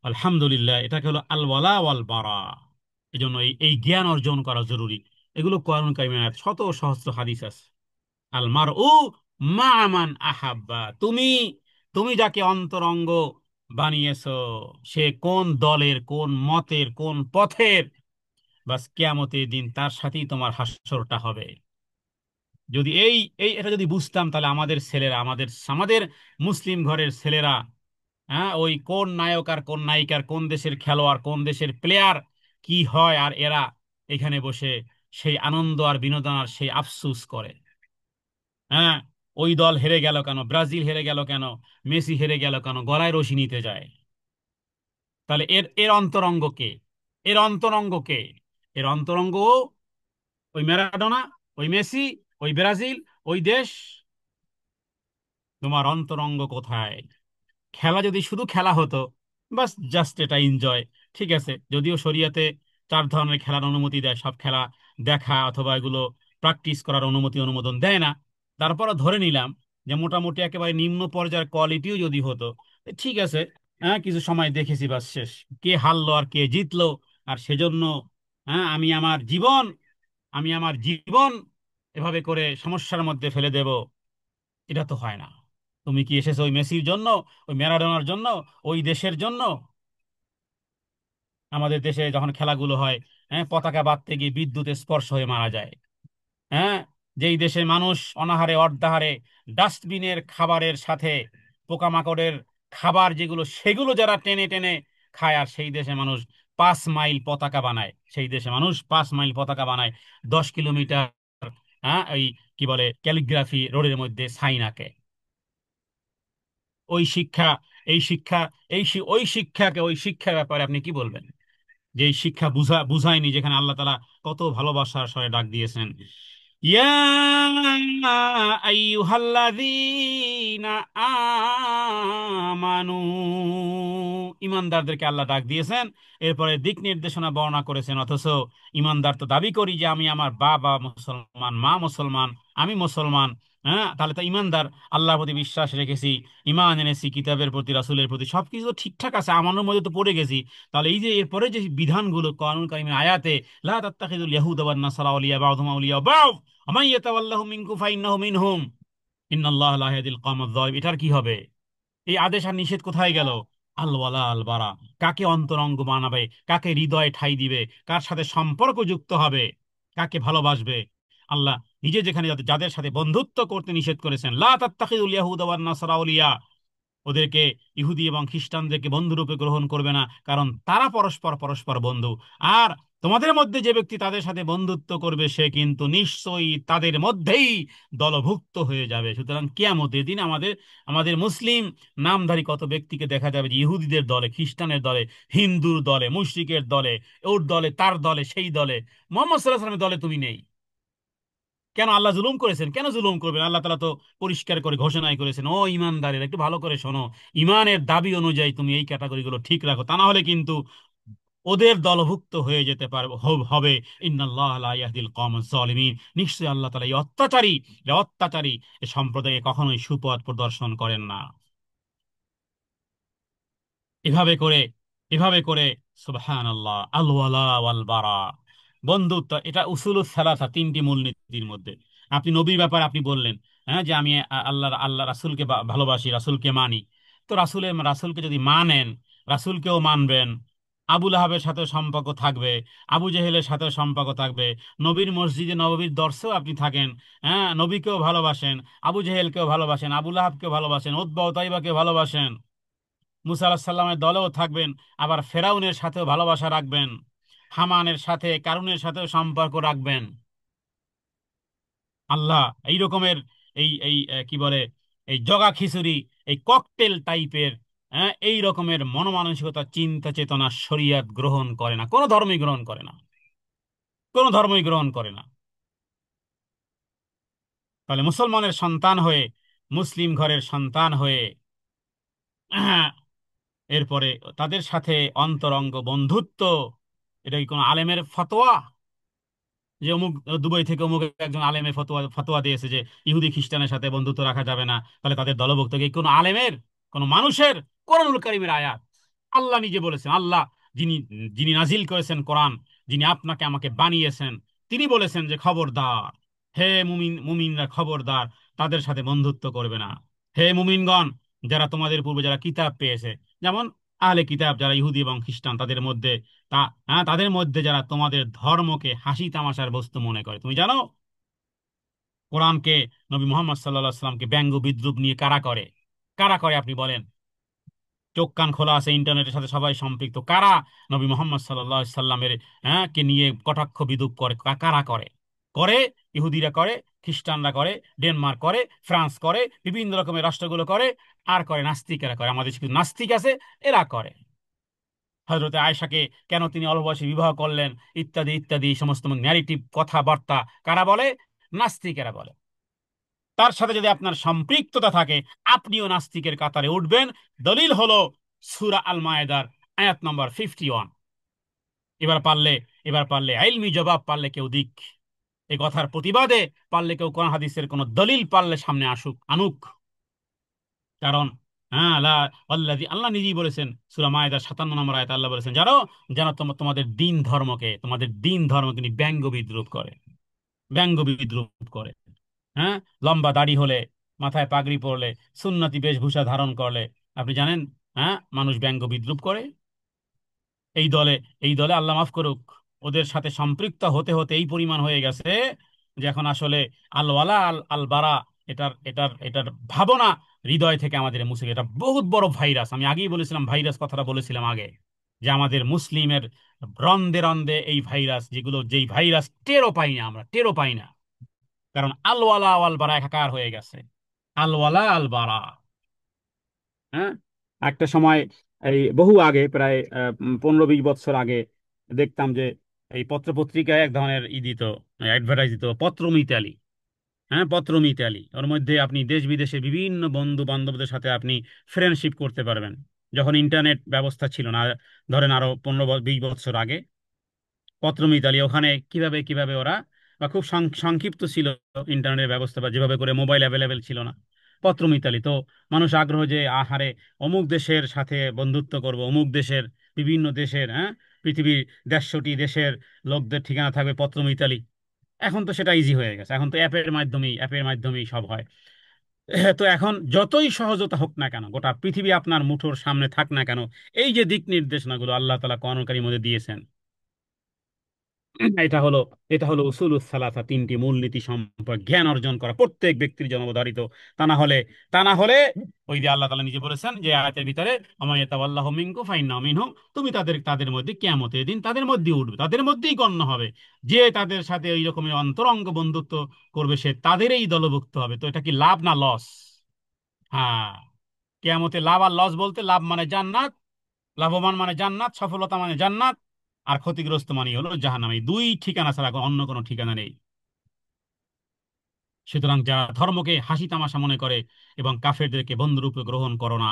আলহামদুলিল্লাহ, এটাকে হলো আল ওয়ালা ওয়াল বারা। এই জন্য এই জ্ঞান অর্জন করা জরুরি। এগুলো কোরআন কারিমে আয়াত, শত সহস্র হাদিস আছে। আল মারউ মা মান আহাব্বা, তুমি তুমি যাকে অন্তরঙ্গ বানিয়েছো, সে কোন দলের, কোন মতের, কোন পথের, বাস কিয়ামতের দিন তার সাথেই তোমার হাসরটা হবে। যদি এই এই এটা যদি বুঝতাম, তাহলে আমাদের ছেলেরা, আমাদের আমাদের মুসলিম ঘরের ছেলেরা, হ্যাঁ, ওই কোন নায়ক আর কোন নায়িকার, কোন দেশের খেলোয়াড়, কোন দেশের প্লেয়ার কি হয়, আর এরা এখানে বসে সেই আনন্দ আর বিনোদন আর সেই আফসুস করে। হ্যাঁ, ওই দল হেরে গেল কেন, ব্রাজিল হেরে গেল কেন, মেসি হেরে গেল কেন, গলায় রশি নিতে যায়। তাহলে এর এর অন্তরঙ্গ কে? এর অন্তরঙ্গ কে? এর অন্তরঙ্গ ওই ম্যারাডোনা, ওই মেসি, ওই ব্রাজিল, ওই দেশ। তোমার অন্তরঙ্গ কোথায়? খেলা যদি শুধু খেলা হতো, বাস জাস্ট এটা এনজয়, ঠিক আছে, যদিও শরিয়াতে 4 ধরনের খেলার অনুমতি দেয়, সব খেলা দেখা অথবা এগুলো প্র্যাকটিস করার অনুমোদন দেয় না। তারপরে ধরে নিলাম যে মোটামুটি একেবারে নিম্ন পর্যায়ের কোয়ালিটিও যদি হতো, ঠিক আছে, হ্যাঁ, কিছু সময় দেখেছি, বাস শেষ। কে হারলো আর কে জিতলো, আর সেজন্য, হ্যাঁ, আমি আমার জীবন এভাবে করে সমস্যার মধ্যে ফেলে দেব, এটা তো হয় না। তুমি কি এসেছো ওই মেসির জন্য, ওই ম্যারাডোনার জন্য, ওই দেশের জন্য? আমাদের দেশে যখন খেলাগুলো হয়, হ্যাঁ, পতাকা বাঁধতে গিয়ে বিদ্যুতের স্পর্শ হয়ে মারা যায়। হ্যাঁ, যেই দেশে মানুষ অনাহারে অর্ধাহারে ডাস্টবিনের খাবারের সাথে পোকামাকড়ের খাবার যেগুলো, সেগুলো যারা টেনে টেনে খায়, আর সেই দেশে মানুষ 5 মাইল পতাকা বানায়, সেই দেশে মানুষ 5 মাইল পতাকা বানায়, 10 কিলোমিটার, হ্যাঁ, ওই কি বলে ক্যালিগ্রাফি রোডের মধ্যে সাইন আঁকে। ওই শিক্ষা, এই শিক্ষা, ওই শিক্ষাকে, ওই শিক্ষার ব্যাপারে আপনি কি বলবেন? যে এই শিক্ষা বুঝায়নি, যেখানে আল্লাহ তাআলা কত ভালোবাসার স্বরে ডাক দিয়েছেন, ইয়া আইয়ুহাল্লাযীনা আমানু, ইমানদারদেরকে আল্লাহ ডাক দিয়েছেন, এরপরে দিক নির্দেশনা বর্ণনা করেছেন। অথচ ইমানদার তো দাবি করি যে আমি, আমার বাবা মুসলমান, মা মুসলমান, আমি মুসলমান। হ্যাঁ, তাহলে তো ইমানদার, আল্লাহর প্রতি বিশ্বাস রেখেছি, ইমান এনেছি, কিতাবের প্রতি, রাসূলের প্রতি, সবকিছু তো ঠিকঠাক আছে, আমানের মধ্যে তো পড়ে গেছি। তাহলে এই যে এরপরে যে বিধানগুলো কোরআনুল কারীমের আয়াতে, লা তাত্তাখিযুল ইয়াহুদা ওয়ান নাসারা আউলিয়া বা'দুহুম আউলিয়া বা'দ ওয়া মান ইয়াতাওয়াল্লাহুম মিনকুম ফাইন্নাহু মিনহুম ইন্নাল্লাহা লা ইয়াহদিল কওমাজ যালিমিন, এটার কি হবে? এই আদেশ আর নিষেধ কোথায় গেল? আল ওয়ালা আল বারা, কাকে অন্তরঙ্গ বানাবে, কাকে হৃদয়ে ঠাঁই দিবে, কার সাথে সম্পর্ক যুক্ত হবে, কাকে ভালোবাসবে। আল্লাহ নিজে যেখানে যাদের সাথে বন্ধুত্ব করতে নিষেধ করেছেন, লা তাত্তাখিযুল ইয়াহুদা ওয়ান নাসারা আউলিয়া, ওদেরকে, ইহুদি এবং খ্রিস্টানদেরকে বন্ধুরূপে গ্রহণ করবে না, কারণ তারা পরস্পর পরস্পর বন্ধু। আর তোমাদের মধ্যে যে ব্যক্তি তাদের সাথে বন্ধুত্ব করবে সে কিন্তু নিশ্চয়ই তাদের মধ্যেই দলভুক্ত হয়ে যাবে। সুতরাং কিয়ামতের দিন আমাদের আমাদের মুসলিম নামধারী কত ব্যক্তিকে দেখা যাবে যে ইহুদিদের দলে, খ্রিস্টানের দলে, হিন্দুর দলে, মুশরিকের দলে, ওর দলে, তার দলে, সেই দলে। মোহাম্মদ সাল্লাল্লাহু আলাইহি ওয়াসাল্লামের দলে তুমি নেই। কেন? আল্লাহ জুলুম করেছেন? কেন জুলুম করবেন? আল্লাহ তাআলা তো পরিষ্কার করে ঘোষণাই করেছেন, ও ইমানদারের একটু ভালো করে শোনো, ইমানের দাবি অনুযায়ী তুমি এই ক্যাটাগরিগুলো ঠিক রাখো, তা না হলে কিন্তু ওদের দলভুক্ত হয়ে যেতে পারবে হবে। ইন্নাল্লাহ লা ইয়াহদিল কওমাজ জালিমিন, নিশ্চয়ই আল্লাহ তাআলা এই অত্যাচারী, এই সম্প্রদায়ে কখনোই সুপথ প্রদর্শন করেন না। এভাবে করে এভাবে করে সুবহানাল্লাহ, আল ওয়ালা ওয়াল বারা, বন্ধুত্ব, এটা উসুলুস সালাসা, তিনটি মূলনীতির মধ্যে। আপনি নবীর ব্যাপারে আপনি বললেন, হ্যাঁ, যে আমি আল্লাহ রাসূলকে ভালোবাসি, রাসূলকে মানি। তো রাসূলকে যদি মানেন, রাসূলকেও মানবেন, আবু লাহাবের সাথে সম্পর্ক থাকবে, আবু জেহেলের সাথে সম্পর্ক থাকবে, নবীর মসজিদে নববীর দর্শেও আপনি থাকেন, হ্যাঁ, নবীকেও ভালোবাসেন, আবু জেহেলকেও ভালোবাসেন, আবু লাহাবকেও ভালোবাসেন, উতবা ও তাইবাকেও ভালোবাসেন, মুসা আলাহিস সাল্লামের দলেও থাকবেন, আবার ফেরাউনের সাথেও ভালোবাসা রাখবেন, হামানের সাথে, কারুনের সাথেও সম্পর্ক রাখবেন। আল্লাহ এই রকমের, এই এই কি বলে, এই জগা খিচুড়ি, এই ককটেল টাইপের, হ্যাঁ, এই রকমের মনমানসিকতা, চিন্তা চেতনা শরিয়ত গ্রহণ করে না, কোনো ধর্মই গ্রহণ করে না, কোনো ধর্মই গ্রহণ করে না। তাহলে মুসলমানের সন্তান হয়ে, মুসলিম ঘরের সন্তান হয়ে, এরপরে তাদের সাথে অন্তরঙ্গ বন্ধুত্ব, এটা কি কোনো আলেমের ফতোয়া? যে অমুক দুবাই থেকে অমুক একজন আলেমের ফতোয়া ফতোয়া দিয়েছে যে ইহুদি খ্রিস্টানের সাথে বন্ধুত্ব রাখা যাবে না, তাহলে তাদের দলভুক্ত? কি কোনো আলেমের, কোনো মানুষের? কোরআনুল কারীমের আয়াত। আল্লাহ নিজে বলেছেন, আল্লাহ যিনি যিনি নাজিল করেছেন কোরআন, যিনি আপনাকে আমাকে বানিয়েছেন, তিনি বলেছেন যে খবরদার, হে মুমিনরা খবরদার, তাদের সাথে বন্ধুত্ব করবে না। হে মুমিনগণ, যারা তোমাদের পূর্বে যারা কিতাব পেয়েছে, যেমন আহলে কিতাব যারা ইহুদি এবং খ্রিস্টান, তাদের মধ্যে তা হ্যাঁ, তাদের মধ্যে যারা তোমাদের ধর্মকে হাসি তামাশার বস্তু মনে করে। তুমি জানো কোরআনকে, নবী মুহাম্মদ সাল্লাল্লাহু আলাইহি সাল্লামকে ব্যঙ্গ বিদ্রুপ নিয়ে কারা করে? কারা করে আপনি বলেন? চোখ কান খোলা আছে, ইন্টারনেটের সাথে সবাই সম্পৃক্ত। কারা নবী মুহাম্মদ সাল্লাল্লাহু আলাইহি সাল্লামের, হ্যাঁ, কে নিয়ে কটাক্ষ বিদ্রুপ করে? কারা করে? করে ইহুদিরা করে, খ্রিস্টানরা করে, ডেনমার্ক করে, ফ্রান্স করে, বিভিন্ন রকমের রাষ্ট্রগুলো করে। আর করে নাস্তিকেরা করে, আমাদের কিছু নাস্তিক আছে, এরা করে। হযরতে আয়েশাকে কেন তিনি অল্প বয়সে বিবাহ করলেন, ইত্যাদি ইত্যাদি সমস্ত ন্যারেটিভ কথাবার্তা কারা বলে? নাস্তিকেরা বলে। তার সাথে যদি আপনার সম্পৃক্ততা থাকে, আপনিও নাস্তিকের কাতারে উঠবেন। দলিল হলো সূরা আল মায়েদার আয়াত নম্বর 51। এবার পারলে এবার পারলে ইলমি জবাব পারলে কেউ দিক, এই কথার প্রতিবাদে পারলে কেউ কোন হাদিসের কোন দলিল পারলে সামনে আনুক। কারণ হ্যাঁ, আল্লাহ নিজেই বলেছেন, সূরা মায়েদার 57 নম্বর আয়াতে আল্লাহ বলেছেন, যারা যারা তোমাদের দিন ধর্মকে নিয়ে ব্যঙ্গ বিদ্রুপ করে, ব্যঙ্গ বিদ্রুপ করে, হ্যাঁ, লম্বা দাড়ি হলে, মাথায় পাগড়ি পরলে, সুন্নতি বেশভূষা ধারণ করলে, আপনি জানেন, হ্যাঁ, মানুষ ব্যঙ্গ বিদ্রুপ করে। এই দলে এই দলে আল্লাহ মাফ করুক, ওদের সাথে সম্পৃক্ত হতে হতে এই পরিমাণ হয়ে গেছে যে এখন আসলে আল ওয়ালা আল বারা, এটার ভাবনা হৃদয় থেকে আমাদের মুছে গেছে। এটা বহুত বড় ভাইরাস। আমি আগেই বলেছিলাম, ভাইরাস কথাটা বলেছিলাম আগে, যে আমাদের মুসলিমের রন্দে রন্দে এই ভাইরাস, যেই ভাইরাস টেরও পাই না, আমরা টেরও পাই না, কারণ আল ওয়ালা আল বারা একাকার হয়ে গেছে। আল ওয়ালা আল বারা, হ্যাঁ। একটা সময়, এই বহু আগে, প্রায় 15-20 বছর আগে, দেখতাম যে এই পত্র পত্রিকায় এক ধরনের দিত, অ্যাডভার্টাইজ দিত, পত্র মিতালি। হ্যাঁ, পত্র মিতালি, ওর মধ্যে আপনি দেশ বিদেশের বিভিন্ন বন্ধু বান্ধবদের সাথে আপনি ফ্রেন্ডশিপ করতে পারবেন, যখন ইন্টারনেট ব্যবস্থা ছিল না, ধরেন আরো 15-20 বছর আগে। পত্র মিতালি, ওখানে কিভাবে কিভাবে ওরা, বা খুব সংক্ষিপ্ত ছিল ইন্টারনেটের ব্যবস্থা, বা যেভাবে করে মোবাইল অ্যাভেলেবেল ছিল না। পত্র মিতালি তো মানুষ আগ্রহ যে আহারে অমুক দেশের সাথে বন্ধুত্ব করব, অমুক দেশের, বিভিন্ন দেশের, হ্যাঁ, পৃথিবীর 150টি দেশের লোকদের ঠিকানা থাকবে পত্র মিতালি। এখন তো সেটা ইজি হয়ে গেছে, এখন তো অ্যাপের মাধ্যমেই সব হয়। তো এখন যতই সহজতা হোক না কেন, গোটা পৃথিবী আপনার মুঠোর সামনে থাক না কেন, এই যে দিক নির্দেশনাগুলো আল্লাহ তাআলা কোরআনুল কারীমের মধ্যে দিয়েছেন, এটা হলো এটা হলো উসুলুস সালাসা, তিনটি মূলনীতি সম্পর্কে জ্ঞান অর্জন করা প্রত্যেক ব্যক্তির জন্মধারিত। তা না হলে ওই যে আল্লাহ তাআলা নিজে বলেছেন যে আয়াতের ভিতরে, আমায়া ইয়াতাওয়াল্লাহু মিনকুম ফাইন্নাহু মিনহুম, তুমি তাদের মধ্যে কিয়ামতের দিন তাদের মধ্যেই উঠবে, তাদের মধ্যেই গণ্য হবে। যে তাদের সাথে ওই রকমের অন্তরঙ্গ বন্ধুত্ব করবে সে তাদেরই দলভুক্ত হবে। তো এটা কি লাভ না লস? হ্যাঁ, কিয়ামতে লাভ আর লস বলতে, লাভ মানে জান্নাত, লাভবান মানে জান্নাত, সফলতা মানে জান্নাত, আর ক্ষতিগ্রস্ত মানে হলো জাহান্নাম। এই দুই ঠিকানা ছাড়া অন্য কোনো ঠিকানা নেই। সুতরাং যারা ধর্মকে হাসি তামাশা মনে করে এবং কাফেরদেরকে বন্ধুরূপে গ্রহণ করো না।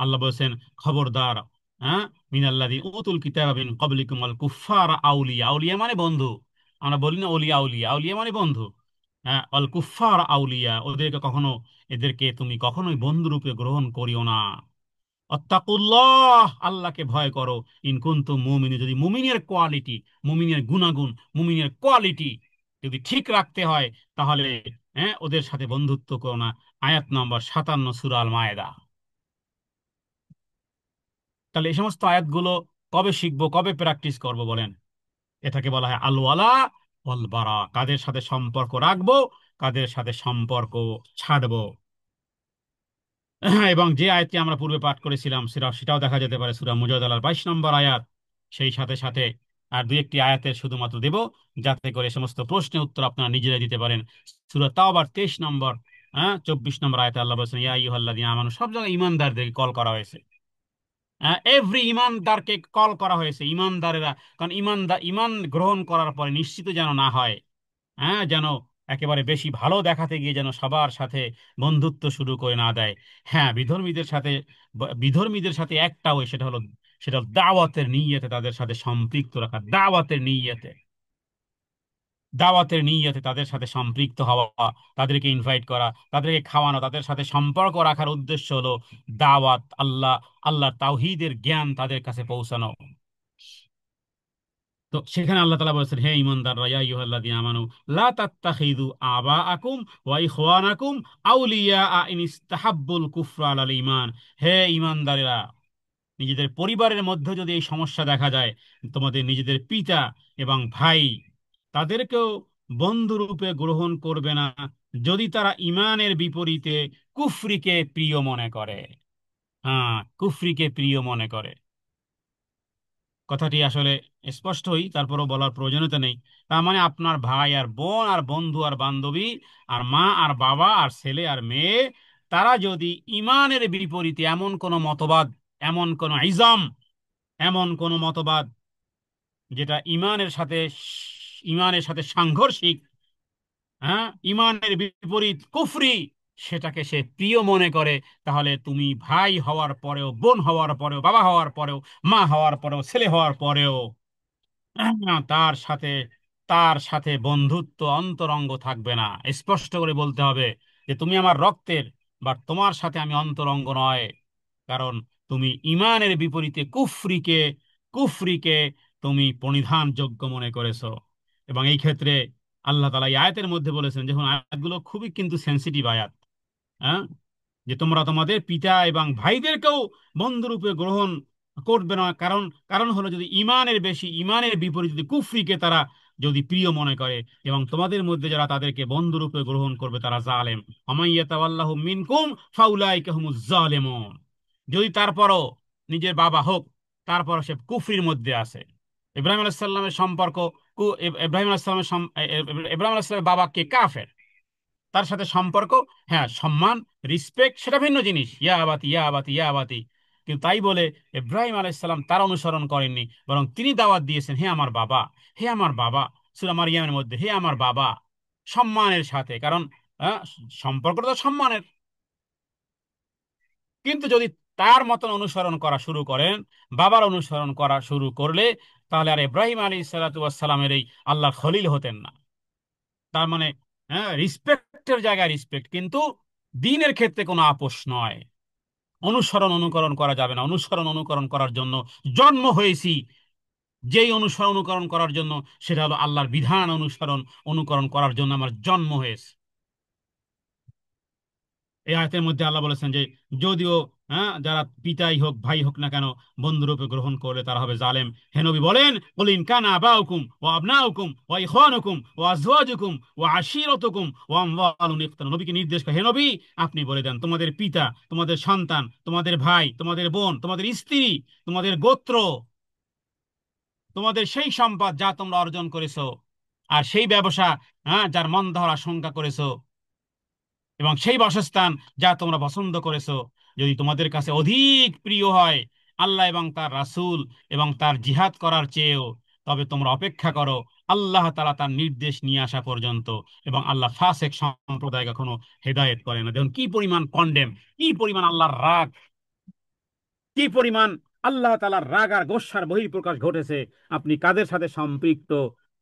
আল্লাহ বলেছেন, খবরদার, হ্যাঁ, মিনাল্লাযী উতুল কিতাবা মিন ক্বাবলিকুম আল কুফফারা আউলিয়া, আউলিয়া মানে বন্ধু। আমরা বলি না অলিয়া আউলিয়া, আউলিয়া মানে বন্ধু। হ্যাঁ, আল কুফফার আউলিয়া, এদেরকে তুমি কখনোই বন্ধুরূপে গ্রহণ করিও না। আত্তাকুল্লাহ, আল্লাহকে ভয় করো। ইন কুনতুম মুমিনিন, যদি মুমিনের কোয়ালিটি, মুমিনের গুণাগুণ, মুমিনের কোয়ালিটি যদি ঠিক রাখতে হয়, তাহলে ওদের সাথে বন্ধুত্ব করো না। আয়াত নম্বর 57, সূরা আল মায়েদা। তাহলে এই সমস্ত আয়াতগুলো কবে শিখবো, কবে প্র্যাকটিস করব বলেন? এটাকে বলা হয় আল ওয়ালা ওয়াল বারা, কাদের সাথে সম্পর্ক রাখবো, কাদের সাথে সম্পর্ক ছাড়বো। এবং যে আয়াতটি আমরা পূর্বে পাঠ করেছিলাম সেটাও দেখা যেতে পারে সূরা মুজাদালার 22 নম্বর আয়াত। সেই সাথে সাথে আর দুই একটি আয়াতের শুধুমাত্র দেব, যাতে করে সমস্ত প্রশ্নের উত্তর আপনারা নিজেরাই দিতে পারেন। সূরা তাওবার 23 নম্বর, 24 নম্বর আয়াতে আল্লাহ বলেছেন, ইয়া আইয়ুহাল্লাযীনা আমানু, সব জায়গায় ইমানদারদেরকে কল করা হয়েছে। এভরি ইমানদারকে কল করা হয়েছে, ইমানদারেরা। কারণ ইমান গ্রহণ করার পরে নিশ্চিত যেন না হয়, যেন একেবারে বেশি ভালো দেখাতে গিয়ে যেন সবার সাথে বন্ধুত্ব শুরু করে না দেয়। হ্যাঁ, বিধর্মীদের সাথে একটাও, সেটা হলো দাওয়াতের নিয়তে তাদের সাথে সম্পৃক্ত রাখা, দাওয়াতের নিয়তে তাদের সাথে সম্পৃক্ত হওয়া, তাদেরকে ইনভাইট করা, তাদেরকে খাওয়ানো, তাদের সাথে সম্পর্ক রাখার উদ্দেশ্য হলো দাওয়াত, আল্লাহ তাওহীদের জ্ঞান তাদের কাছে পৌঁছানো। তো সেখানে আল্লাহ তাআলা বলেছেন, হে ঈমানদাররা, ইয়া আইয়ুহাল্লাযীনা আমানু লা তাত্তাখিযু আবাআকুম ওয়া ইখওয়ানাকুম আউলিয়া ইন ইসতাহাব্বুল কুফরা আলাল ঈমান। হে ঈমানদারেরা, নিজেদের পরিবারের মধ্যে যদি এই সমস্যা দেখা যায়, তোমাদের নিজেদের পিতা এবং ভাই, তাদেরকেও বন্ধুরূপে গ্রহণ করবে না, যদি তারা ঈমানের বিপরীতে কুফরিকে প্রিয় মনে করে। কুফরিকে প্রিয় মনে করে। কথাটি আসলে স্পষ্টই, তারপরও বলার প্রয়োজনীয়তা নেই। তার মানে আপনার ভাই আর বোন আর বন্ধু আর বান্ধবী আর মা আর বাবা আর ছেলে আর মেয়ে, তারা যদি ইমানের বিপরীতে এমন কোনো মতবাদ, এমন কোনো ইজম, এমন কোনো মতবাদ যেটা ইমানের সাথে সাংঘর্ষিক, ইমানের বিপরীত কুফরি, সেটাকে সে প্রিয় মনে করে, তাহলে তুমি ভাই হওয়ার পরেও, বোন হওয়ার পরেও, বাবা হওয়ার পরেও, মা হওয়ার পরেও, ছেলে হওয়ার পরেও, তার সাথে বন্ধুত্ব অন্তরঙ্গ থাকবে না। স্পষ্ট করে বলতে হবে যে তুমি আমার রক্তের, বা তোমার সাথে আমি অন্তরঙ্গ নয়। কারণ তুমি ইমানের বিপরীতে কুফরিকে তুমি পরিধানযোগ্য মনে করেছো। এবং এই ক্ষেত্রে আল্লাহ তাআলা এই আয়াতের মধ্যে বলেছেন, যখন আয়াতগুলো খুবই কিন্তু সেন্সিটিভ আয়াত, হ্যাঁ, যে তোমরা তোমাদের পিতা এবং ভাইদেরকেও বন্ধুরূপে গ্রহণ করবে না। কারণ কারণ হলো, যদি ইমানের বিপরীত যদি কুফরিকে তারা যদি প্রিয় মনে করে, এবং তোমাদের মধ্যে যারা তাদেরকে বন্ধুরূপে গ্রহণ করবে তারা জালেম। আমাইয়াতাওয়াল্লাহু মিনকুম ফাউলাইকা হুমুজ জালিমুন। যদি তারপরও নিজের বাবা হোক, তারপর সে কুফরির মধ্যে আছে। ইব্রাহিম আলাইহিস সালামের সম্পর্ক, ইব্রাহিম আলাইহিস সালামের ইব্রাহিম আলাইহিস সালামের বাবা কে কাফের, তার সাথে সম্পর্ক, হ্যাঁ, সম্মান, রিসপেক্ট, সেটা ভিন্ন জিনিস। ইয়া আবাতি, ইয়া আবাতি, ইয়া আবাতি। কিন্তু তাই বলে ইব্রাহিম আলাইহিস সালাম তার অনুসরণ করেননি, বরং তিনি দাওয়াত দিয়েছেন, হে আমার বাবা, হে আমার বাবা। সূরা মারইয়ামের মধ্যে, হে আমার বাবা, সম্মানের সাথে। কারণ সম্পর্কটা তো সম্মানের। কিন্তু যদি তার মতন অনুসরণ করা শুরু করেন, বাবার অনুসরণ করা শুরু করলে, তাহলে আর ইব্রাহিম আলাইহিস সালাতু ওয়াস সালামের এই আল্লাহর খলিল হতেন না। তার মানে, রিসপেক্টের জায়গায় রিসপেক্ট, কিন্তু দিনের ক্ষেত্রে কোনো আপোষ নয়। অনুকরণ করা যাবে না। অনুকরণ করার জন্য জন্ম হয়েছি, যেই অনুকরণ করার জন্য, সেটা হলো আল্লাহর বিধান অনুকরণ করার জন্য আমার জন্ম হয়েছে। এই আয়াতের মধ্যে আল্লাহ বলেছেন যে, যদিও হ্যাঁ, যারা পিতাই হোক ভাই হোক না কেন, বন্ধুরূপে গ্রহণ করলে তারা হবে জালেম। হে নবী বলেন, কুল ইন কানা আবাউকুম ওয়া আবনাউকুম ওয়া ইখওয়ানুকুম ওয়া আজওয়াজুকুম ওয়া আশীরাতুকুম ওয়া আমওয়ালুন ইকতারা, নবীকে নির্দেশ করে, হে নবী আপনি বলে দেন, তোমাদের পিতা, তোমাদের সন্তান, তোমাদের ভাই, তোমাদের বোন, তোমাদের স্ত্রী, তোমাদের গোত্র, তোমাদের সেই সম্পদ যা তোমরা অর্জন করেছো, আর সেই ব্যবসা, হ্যাঁ, যার মন্দ হওয়ার আশঙ্কা করেছো, এবং সেই বাসস্থান যা তোমরা পছন্দ করেছো, যদি তোমাদের কাছে অধিক প্রিয় হয় আল্লাহ এবং তার রাসূল এবং তার জিহাদ করার চেয়েও, তবে তোমরা অপেক্ষা করো আল্লাহ তাআলা তার নির্দেশ নিয়ে আসা পর্যন্ত। এবং আল্লাহ ফাসেক সম্প্রদায় কখনো হেদায়েত করে না। দেখুন কি পরিমাণ কন্ডেম, কি পরিমাণ আল্লাহর রাগ, কি পরিমাণ আল্লাহ তাআলার রাগ আর গোস্সার বহিঃপ্রকাশ ঘটেছে। আপনি কাদের সাথে সম্পৃক্ত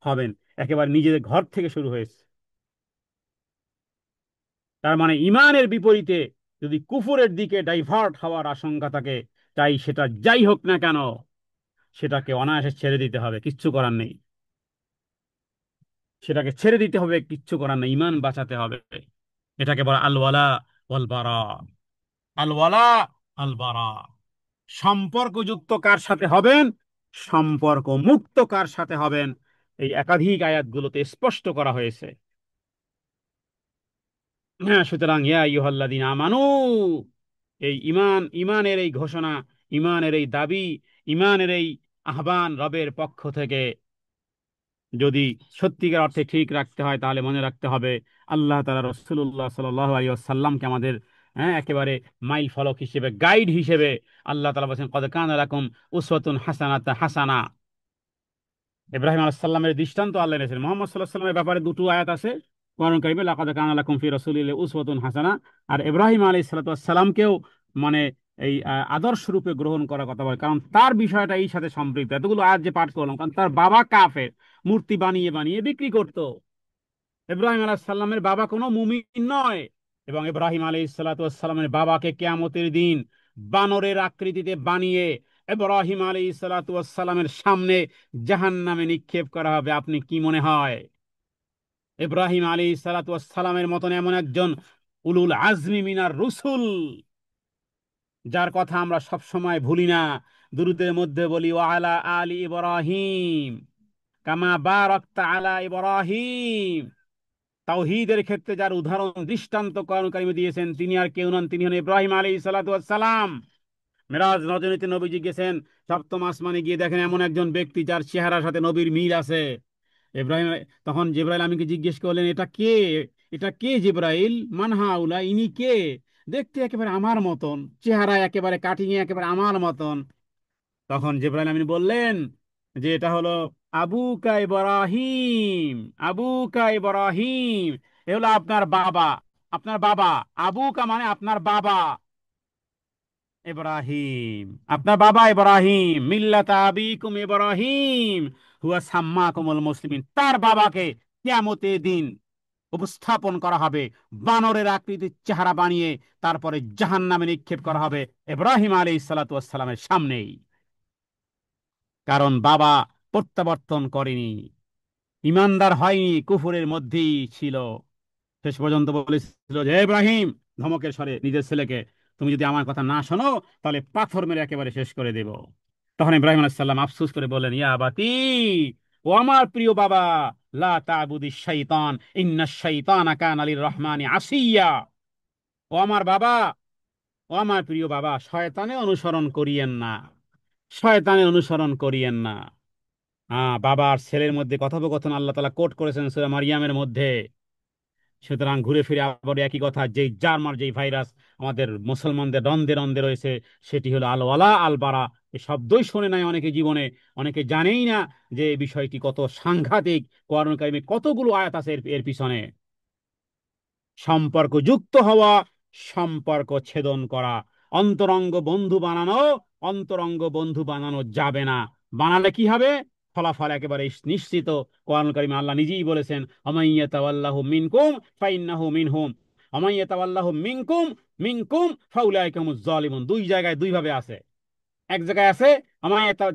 হবেন, একেবারে নিজেদের ঘর থেকে শুরু হয়েছে। তার মানে ইমানের বিপরীতে যদি কুফুরের দিকে ডাইভার্ট হওয়ার আশঙ্কা থাকে, তাই সেটা যাই হোক না কেন, সেটাকে অনায়াসে ছেড়ে দিতে হবে, কিচ্ছু করার নেই। সেটাকে ছেড়ে দিতে হবে, কিচ্ছু করার নেই, ইমান বাঁচাতে হবে। এটাকে বলা আল ওয়ালা ওয়াল বারা। আল ওয়ালা আল বারা, সম্পর্কযুক্ত কার সাথে হবেন, সম্পর্ক মুক্ত কার সাথে হবেন, এই একাধিক আয়াতগুলোতে স্পষ্ট করা হয়েছে। হ্যাঁ, সুতরাং ইয়া আইয়ুহাল্লাযীনা আমানু, এই ইমানের এই ঘোষণা, ইমানের এই দাবি, ইমানের এই আহ্বান রবের পক্ষ থেকে যদি সত্যিকার অর্থে ঠিক রাখতে হয়, তাহলে মনে রাখতে হবে আল্লাহ তাআলা রাসূলুল্লাহ সাল্লাল্লাহু আলাইহি ওয়াসাল্লামকে আমাদের, হ্যাঁ, একেবারে মাইল ফলক হিসেবে, গাইড হিসেবে আল্লাহ তাআলা বলেছেন, কদ কানা লাকুম উসওয়াতুন হাসানা। ইব্রাহিম আলাইহিস সালামের দৃষ্টান্ত আল্লাহ এনেছেন। মুহাম্মদ সাল্লাল্লাহু আলাইহি ওয়াসাল্লামের ব্যাপারে দুটো আয়াত আছে কোরআন কারিমে, লাকাদ কানা লাকুম ফি রাসূলিল্লাহি উসওয়াতুন হাসানা। আর ইব্রাহিম আলাইহিস সালাতু ওয়াস সালামকেও মানে এই আদর্শ রূপে গ্রহণ করার কথা বলে, কারণ তার বিষয়টা এই সাথে সম্পৃক্ত। এতগুলো আয়াত যে পাঠ করলাম, কারণ তার বাবা কাফের, মূর্তি বানিয়ে বানিয়ে বিক্রি করত। ইব্রাহিম আলাইহিস সালামের বাবা কোনো মুমিন নয়, এবং ইব্রাহিম আলাইহিস সালাতু ওয়াস সালামের বাবাকে কিয়ামতের দিন বানরের আকৃতিতে বানিয়ে ইব্রাহিম আলাইহিস সালাতু ওয়াস সালামের সামনে জাহান্নামে নিক্ষেপ করা হবে। আপনি কি মনে হয় ইব্রাহিম আলাইহিস সালাতু ওয়াস সালামের মতন এমন একজন উলুল আজমি মিনার রুসুল, যার কথা আমরা সব সময় ভুলি না, দুরূদের মধ্যে বলি ওয়া আলা আলি ইব্রাহিম কামা বারাকতা আলা ইব্রাহিম, তাওহীদের ক্ষেত্রে যার উদাহরণ দৃষ্টান্ত কোরআন কারিমে দিয়েছেন, তিনি আর কেউ নন, তিনি হন ইব্রাহিম আলাইহিস সালাতু ওয়াস সালাম। মেরাজ রজনীতে নবীজি গেছেন, সপ্তম আসমানে গিয়ে দেখেন এমন একজন ব্যক্তি যার চেহারার সাথে নবীর মিল আছে। ইব্রাহিম, তখন জিবরাইল আমিনকে জিজ্ঞেস করলেন, এটা কে, এটা কে জিবরাইল, মান হাউলা, ইনি কে? দেখতে একেবারে আমার মতন, চেহারা একেবারে কাটিং একেবারে আমার মতন। তখন জিবরাইল আমিন বললেন যে এটা হলো আবুকা ইব্রাহিম, আবুকা ইব্রাহিম, এ হলো আপনার বাবা, আপনার বাবা। আবুকা মানে আপনার বাবা ইব্রাহিম, আপনার বাবা ইব্রাহিম, মিল্লাতা আবিকুম ইব্রাহিম হুয়া সাম্মাকুমুল মুসলিমিন। তার বাবাকে কিয়ামতের দিন উপস্থাপন করা হবে বানরের আকৃতির চেহারা বানিয়ে, তারপরে জাহান্নামে নিক্ষেপ করা হবে ইব্রাহিম আলাইহিস সালাতু ওয়াস সালামের সামনেই। কারণ বাবা প্রত্যাবর্তন করেনি, ইমানদার হয়নি, কুফুরের মধ্যেই ছিল। শেষ পর্যন্ত বলেছিল যে, ইব্রাহিম, ধমকের স্বরে নিজের ছেলেকে, তুমি যদি আমার কথা না শোনো তাহলে পাথর মেরে একেবারে শেষ করে দেব। তখন ইব্রাহিম আলাইহিস সালাম আফসোস করে বললেন, ইয়া আবাতি, ও আমার প্রিয় বাবা, লা তা'বুদিশ শাইতান ইন্নাশ শাইতানা কানা লির রহমানি আসিয়া। ও আমার বাবা, ও আমার প্রিয় বাবা, শয়তানের অনুসরণ করিয়েন না, শয়তানের অনুসরণ করিয়েন না। বাবা আর ছেলের মধ্যে কথোপকথন আল্লাহ তাআলা কোট করেছেন সূরা মারিয়ামের মধ্যে। সুতরাং ঘুরে ফিরে আবার একই কথা, যেই জার্মার যেই ভাইরাস আমাদের মুসলমানদের রন্ধে রন্ধে রয়েছে, সেটি হলো আল ওয়ালা আল বারা। এই শব্দই শোনে নাই অনেকে জীবনে, অনেকে জানেই না যে এই বিষয়টি কত সাংঘাতিক। কোরআন কারিমে কতগুলো আয়াত আছে এর এর পিছনে। সম্পর্ক যুক্ত হওয়া, সম্পর্ক ছেদন করা, অন্তরঙ্গ বন্ধু বানানো, অন্তরঙ্গ বন্ধু বানানো যাবে না। বানালে কি হবে, ফলাফল একেবারে নিশ্চিত। কোরআন কারীমে আল্লাহ নিজেই বলেছেন, আমাইয়া তাওয়াল্লাহু মিনকুম ফাইন্নাহু মিনহুম, আমাইয়া তাওয়াল্লাহু মিনকুম মিনকুম ফাউলাইকা হুমুজ জালিমুন। দুই জায়গায় দুই ভাবে আছে। এক জায়গায় আছে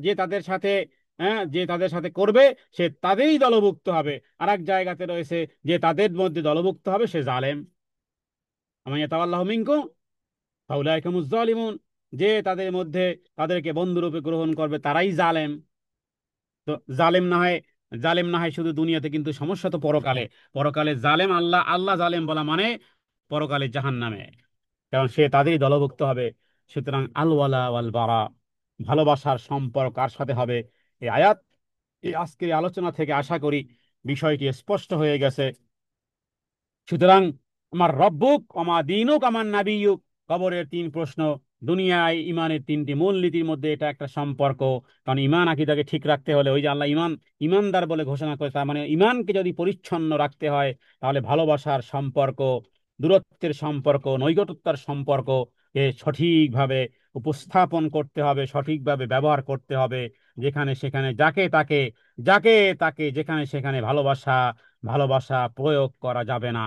যে তাদের সাথে, হ্যাঁ, যে তাদের সাথে করবে সে তাদেরই দলভুক্ত হবে। আর এক জায়গাতে রয়েছে যে তাদের মধ্যে দলভুক্ত হবে সে জালেম। আমাইয়া তাওয়াল্লাহু মিনকুম ফাউলাইকুমুজ জালিমুন, যে তাদের মধ্যে তাদেরকে বন্ধুরূপে গ্রহণ করবে তারাই জালেম। তো জালেম না হয় শুধু দুনিয়াতে, কিন্তু সমস্যা তো পরকালে। পরকালে জালেম আল্লাহ, আল্লাহ জালেম বলা মানে পরকালে জাহান্নামে, কারণ সে তাদেরই দলভুক্ত হবে। সুতরাং আল ওয়ালা ওয়াল বারা, ভালোবাসার সম্পর্ক কার সাথে হবে? এই আয়াত, এই আজকের আলোচনা থেকে আশা করি বিষয়টি স্পষ্ট হয়ে গেছে। সুতরাং আমার রব্বুক অমা দিনুক আমার নাবিয়ুক, কবরের তিন প্রশ্ন, দুনিয়ায় ইমানের তিনটি মূলনীতির মধ্যে এটা একটা সম্পর্ক। কারণ ইমান আকীদাকে ঠিক রাখতে হলে, ওই যে আল্লাহ ইমানদার বলে ঘোষণা করে, তার মানে ইমানকে যদি পরিচ্ছন্ন রাখতে হয়, তাহলে ভালোবাসার সম্পর্ক, দূরত্বের সম্পর্ক, নৈকট্যতার সম্পর্ক কে সঠিকভাবে উপস্থাপন করতে হবে, সঠিকভাবে ব্যবহার করতে হবে। যেখানে সেখানে যাকে তাকে যেখানে সেখানে ভালোবাসা ভালোবাসা প্রয়োগ করা যাবে না।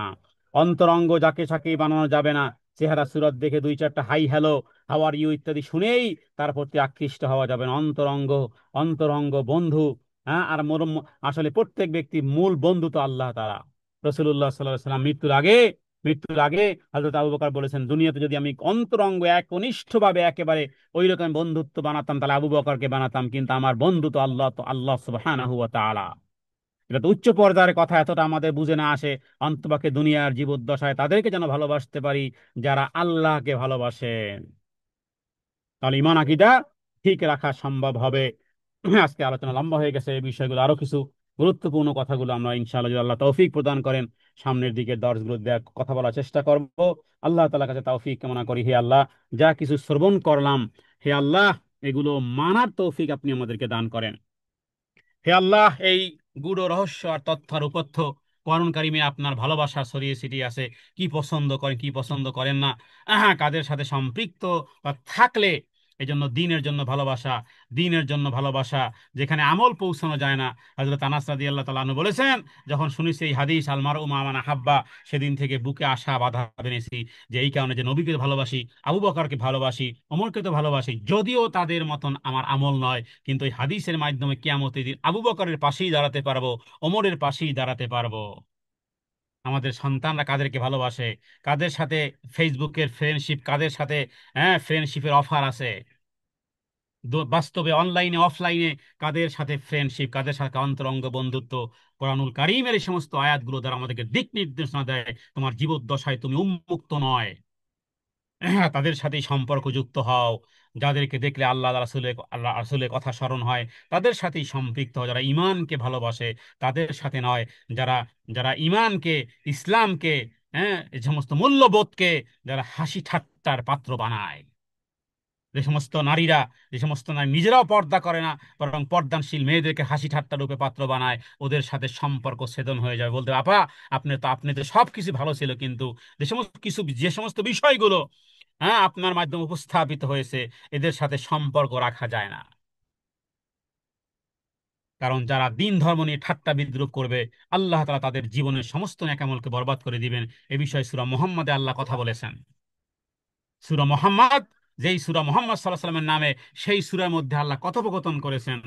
অন্তরঙ্গ যাকে সাকে বানানো যাবে না। চেহারা সুরত দেখে দুই চারটা hi hello, how are you ইত্যাদি শুনেই তার প্রতি আকৃষ্ট হওয়া যাবে না। অন্তরঙ্গ বন্ধু, হ্যাঁ, আর আসলে প্রত্যেক ব্যক্তির মূল বন্ধু তো আল্লাহ তাআলা। রাসূলুল্লাহ সাল্লাল্লাহু আলাইহি সাল্লাম মৃত্যুর আগে হযরত আবু বকর বলেছেন, দুনিয়াতে যদি আমি অন্তরঙ্গ একনিষ্ঠভাবে একেবারে ওই রকম বন্ধুত্ব বানাতাম, তাহলে আবু বকরকে বানাতাম, কিন্তু আমার বন্ধু তো আল্লাহ সুবহানাহু ওয়া তাআলা। এটা তো উচ্চ পর্যায়ের কথা, এতটা আমাদের বুঝে না আসে। অন্তপাকে দুনিয়ার জীবদ্দশায় তাদেরকে যেন ভালোবাসতে পারি যারা আল্লাহকে ভালোবাসেন, তাহলে ঈমান আকীদা ঠিক রাখা সম্ভব হবে। আজকে আলোচনা লম্বা হয়ে গেছে, এই বিষয়গুলো আরো কিছু গুরুত্বপূর্ণ কথাগুলো আমরা ইনশাআল্লাহ, যদি আল্লাহ তৌফিক প্রদান করেন, সামনের দিকে দর্শগুলো কথা বলার চেষ্টা করব। আল্লাহ তাআলার কাছে তৌফিক কামনা করি। হে আল্লাহ, যা কিছু শ্রবণ করলাম, হে আল্লাহ, এগুলো মানার তৌফিক আপনি আমাদেরকে দান করেন। হে আল্লাহ, এই গূঢ় রহস্য আর তথ্য আর উপথ্য কোরআন কারিমে আপনার ভালোবাসা ছড়িয়ে ছিটিয়ে আছে। কি পছন্দ করেন, কি পছন্দ করেন না, কাদের সাথে সম্পৃক্ত বা থাকলে এই জন্য দিনের জন্য ভালোবাসা, যেখানে আমল পৌঁছানো যায় না। হযরত আনাস রাদিয়াল্লাহু তাআলা আনহু বলেছেন, যখন শুনেছি এই হাদিস আল মারউ মা মান আহাব্বা, সেদিন থেকে বুকে আশা বাঁধা বেঁধেছি, যে এই কারণে যে নবীকে ভালোবাসি, আবু বকরকে ভালোবাসি, ওমরকে তো ভালোবাসি, যদিও তাদের মতন আমার আমল নয়, কিন্তু এই হাদিসের মাধ্যমে কিয়ামতের দিন আবু বকরের পাশেই দাঁড়াতে পারবো, ওমরের পাশেই দাঁড়াতে পারবো। আমাদের সন্তানরা কাদেরকে ভালোবাসে, কাদের সাথে ফেসবুকের ফ্রেন্ডশিপ, কাদের সাথে ফ্রেন্ডশিপের অফার আছে, বাস্তবে অনলাইনে অফলাইনে কাদের সাথে ফ্রেন্ডশিপ, কাদের সাথে অন্তরঙ্গ বন্ধুত্ব, কোরআনুল কারীমের এই সমস্ত আয়াতগুলো দ্বারা আমাদেরকে দিক নির্দেশনা দেয়। তোমার জীবদ্দশায় তুমি উন্মুক্ত নয়, তাদের সাথেই সম্পর্ক যুক্ত হও। যাদেরকে দেখলে আল্লাহ রাসূলের কথা স্মরণ হয়, তাদের সাথেই সম্পৃক্ত হও। যারা ঈমানকে ভালোবাসে তাদের সাথে নয়, যারা যারা ঈমানকে, ইসলামকে, এই সমস্ত মূল্যবোধকে যারা হাসি ঠাট্টার পাত্র বানায়। যে সমস্ত নারীরা, যে সমস্ত নারী নিজেরাও পর্দা করে না, বরং পর্দানশীল মেয়েদেরকে হাসি ঠাট্টার রূপে পাত্র বানায়, ওদের সাথে সম্পর্ক ছেদন হয়ে যাবে। বলতে, আপা, আপনি তো সব কিছু ভালো ছিল, কিন্তু যে সমস্ত বিষয়গুলো আপনার মাধ্যমে উপস্থাপিত হয়েছে, এদের সাথে সম্পর্ক রাখা যায় না। কারণ যারা দিন ধর্ম নিয়ে ঠাট্টা বিদ্রুপ করবে, আল্লাহ তাআলা তাদের জীবনের সমস্ত নেকামলকে বরবাদ করে দিবেন। এ বিষয়ে সূরা মুহাম্মাদে আল্লাহ কথা বলেছেন। সূরা মুহাম্মাদ, যেই সূরা মুহাম্মদ সাল্লাল্লাহু আলাইহি ওয়াসাল্লামের নামে, সেই সূরার মধ্যে আল্লাহ কথোপকথন করেছেন।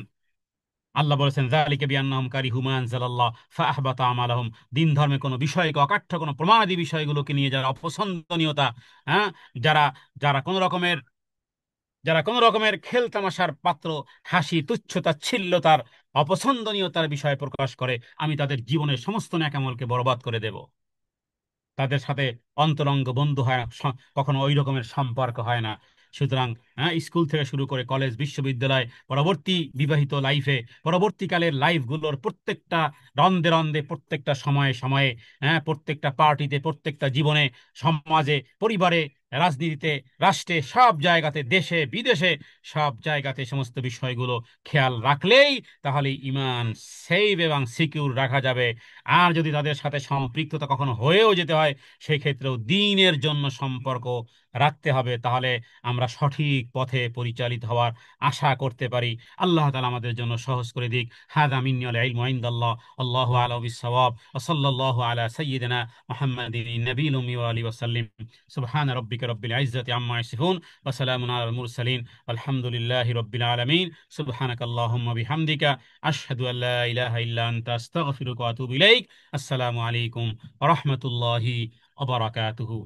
আল্লাহ বলেছেন, যালিকা বিআন্নাহুম কারিহু মা আনজালাল্লাহ ফাআহবাতা আমালাহুম। দিন ধর্মে কোনো বিষয়কে, অকাঠ্য কোনো প্রমাণাদি বিষয়গুলোকে নিয়ে যারা অপছন্দনীয়তা, হ্যাঁ যারা যারা কোনো রকমের যারা কোনো রকমের খেল তামাশার পাত্র, হাসি তুচ্ছ তাচ্ছিল্যতার অপছন্দনীয়তার বিষয় প্রকাশ করে, আমি তাদের জীবনের সমস্ত নেকামলকে বরবাদ করে দেব। তাদের সাথে অন্তরঙ্গ বন্ধু হয় না, কখনো ওই রকমের সম্পর্ক হয় না। সুতরাং স্কুল থেকে শুরু করে কলেজ, বিশ্ববিদ্যালয়, পরবর্তী বিবাহিত লাইফে, পরবর্তীকালের লাইফগুলোর প্রত্যেকটা রন্দে রন্দে, প্রত্যেকটা সময়ে সময়ে, প্রত্যেকটা পার্টিতে, প্রত্যেকটা জীবনে, সমাজে, পরিবারে, রাজনীতিতে, রাষ্ট্রে, সব জায়গাতে, দেশে বিদেশে, সব জায়গাতে সমস্ত বিষয়গুলো খেয়াল রাখলেই তাহলে ঈমান সেভ এবং সিকিউর রাখা যাবে। আর যদি তাদের সাথে সম্পৃক্ততা কখনো হয়েও যেতে হয়, সেই ক্ষেত্রেও দ্বীনের জন্য সম্পর্ক রাখতে হবে, তাহলে আমরা সঠিক পথে পরিচালিত হওয়ার আশা করতে পারি। আল্লাহ তাআলা আমাদের জন্য সহজ করে দিক। হাদা মিন্নাল ইলমু ইনদাল্লাহ, আল্লাহু আ'লামু বিস-সাওয়াব, ওয়া সাল্লাল্লাহু আলা সাইয়্যিদিনা মুহাম্মাদিন নবিয়্যিল উম্মি ওয়া আলিহি ওয়া সাল্লিম। সুবহানা রাব্বিকা রাব্বিল ইজ্জাতি আম্মা ইয়াসিফুন, ওয়া সালামুন আলাল মুরসালিন, আলহামদুলিল্লাহি রাব্বিল আলামিন। সুবহানাকাল্লাহুম্মা বিহামদিকা, আশহাদু আল্লা ইলাহা ইল্লা আনতা, আস্তাগফিরুকা ওয়া আতুবু ইলাইক। আসসালামু আলাইকুম ওয়া রাহমাতুল্লাহি ওয়া বারাকাতুহু।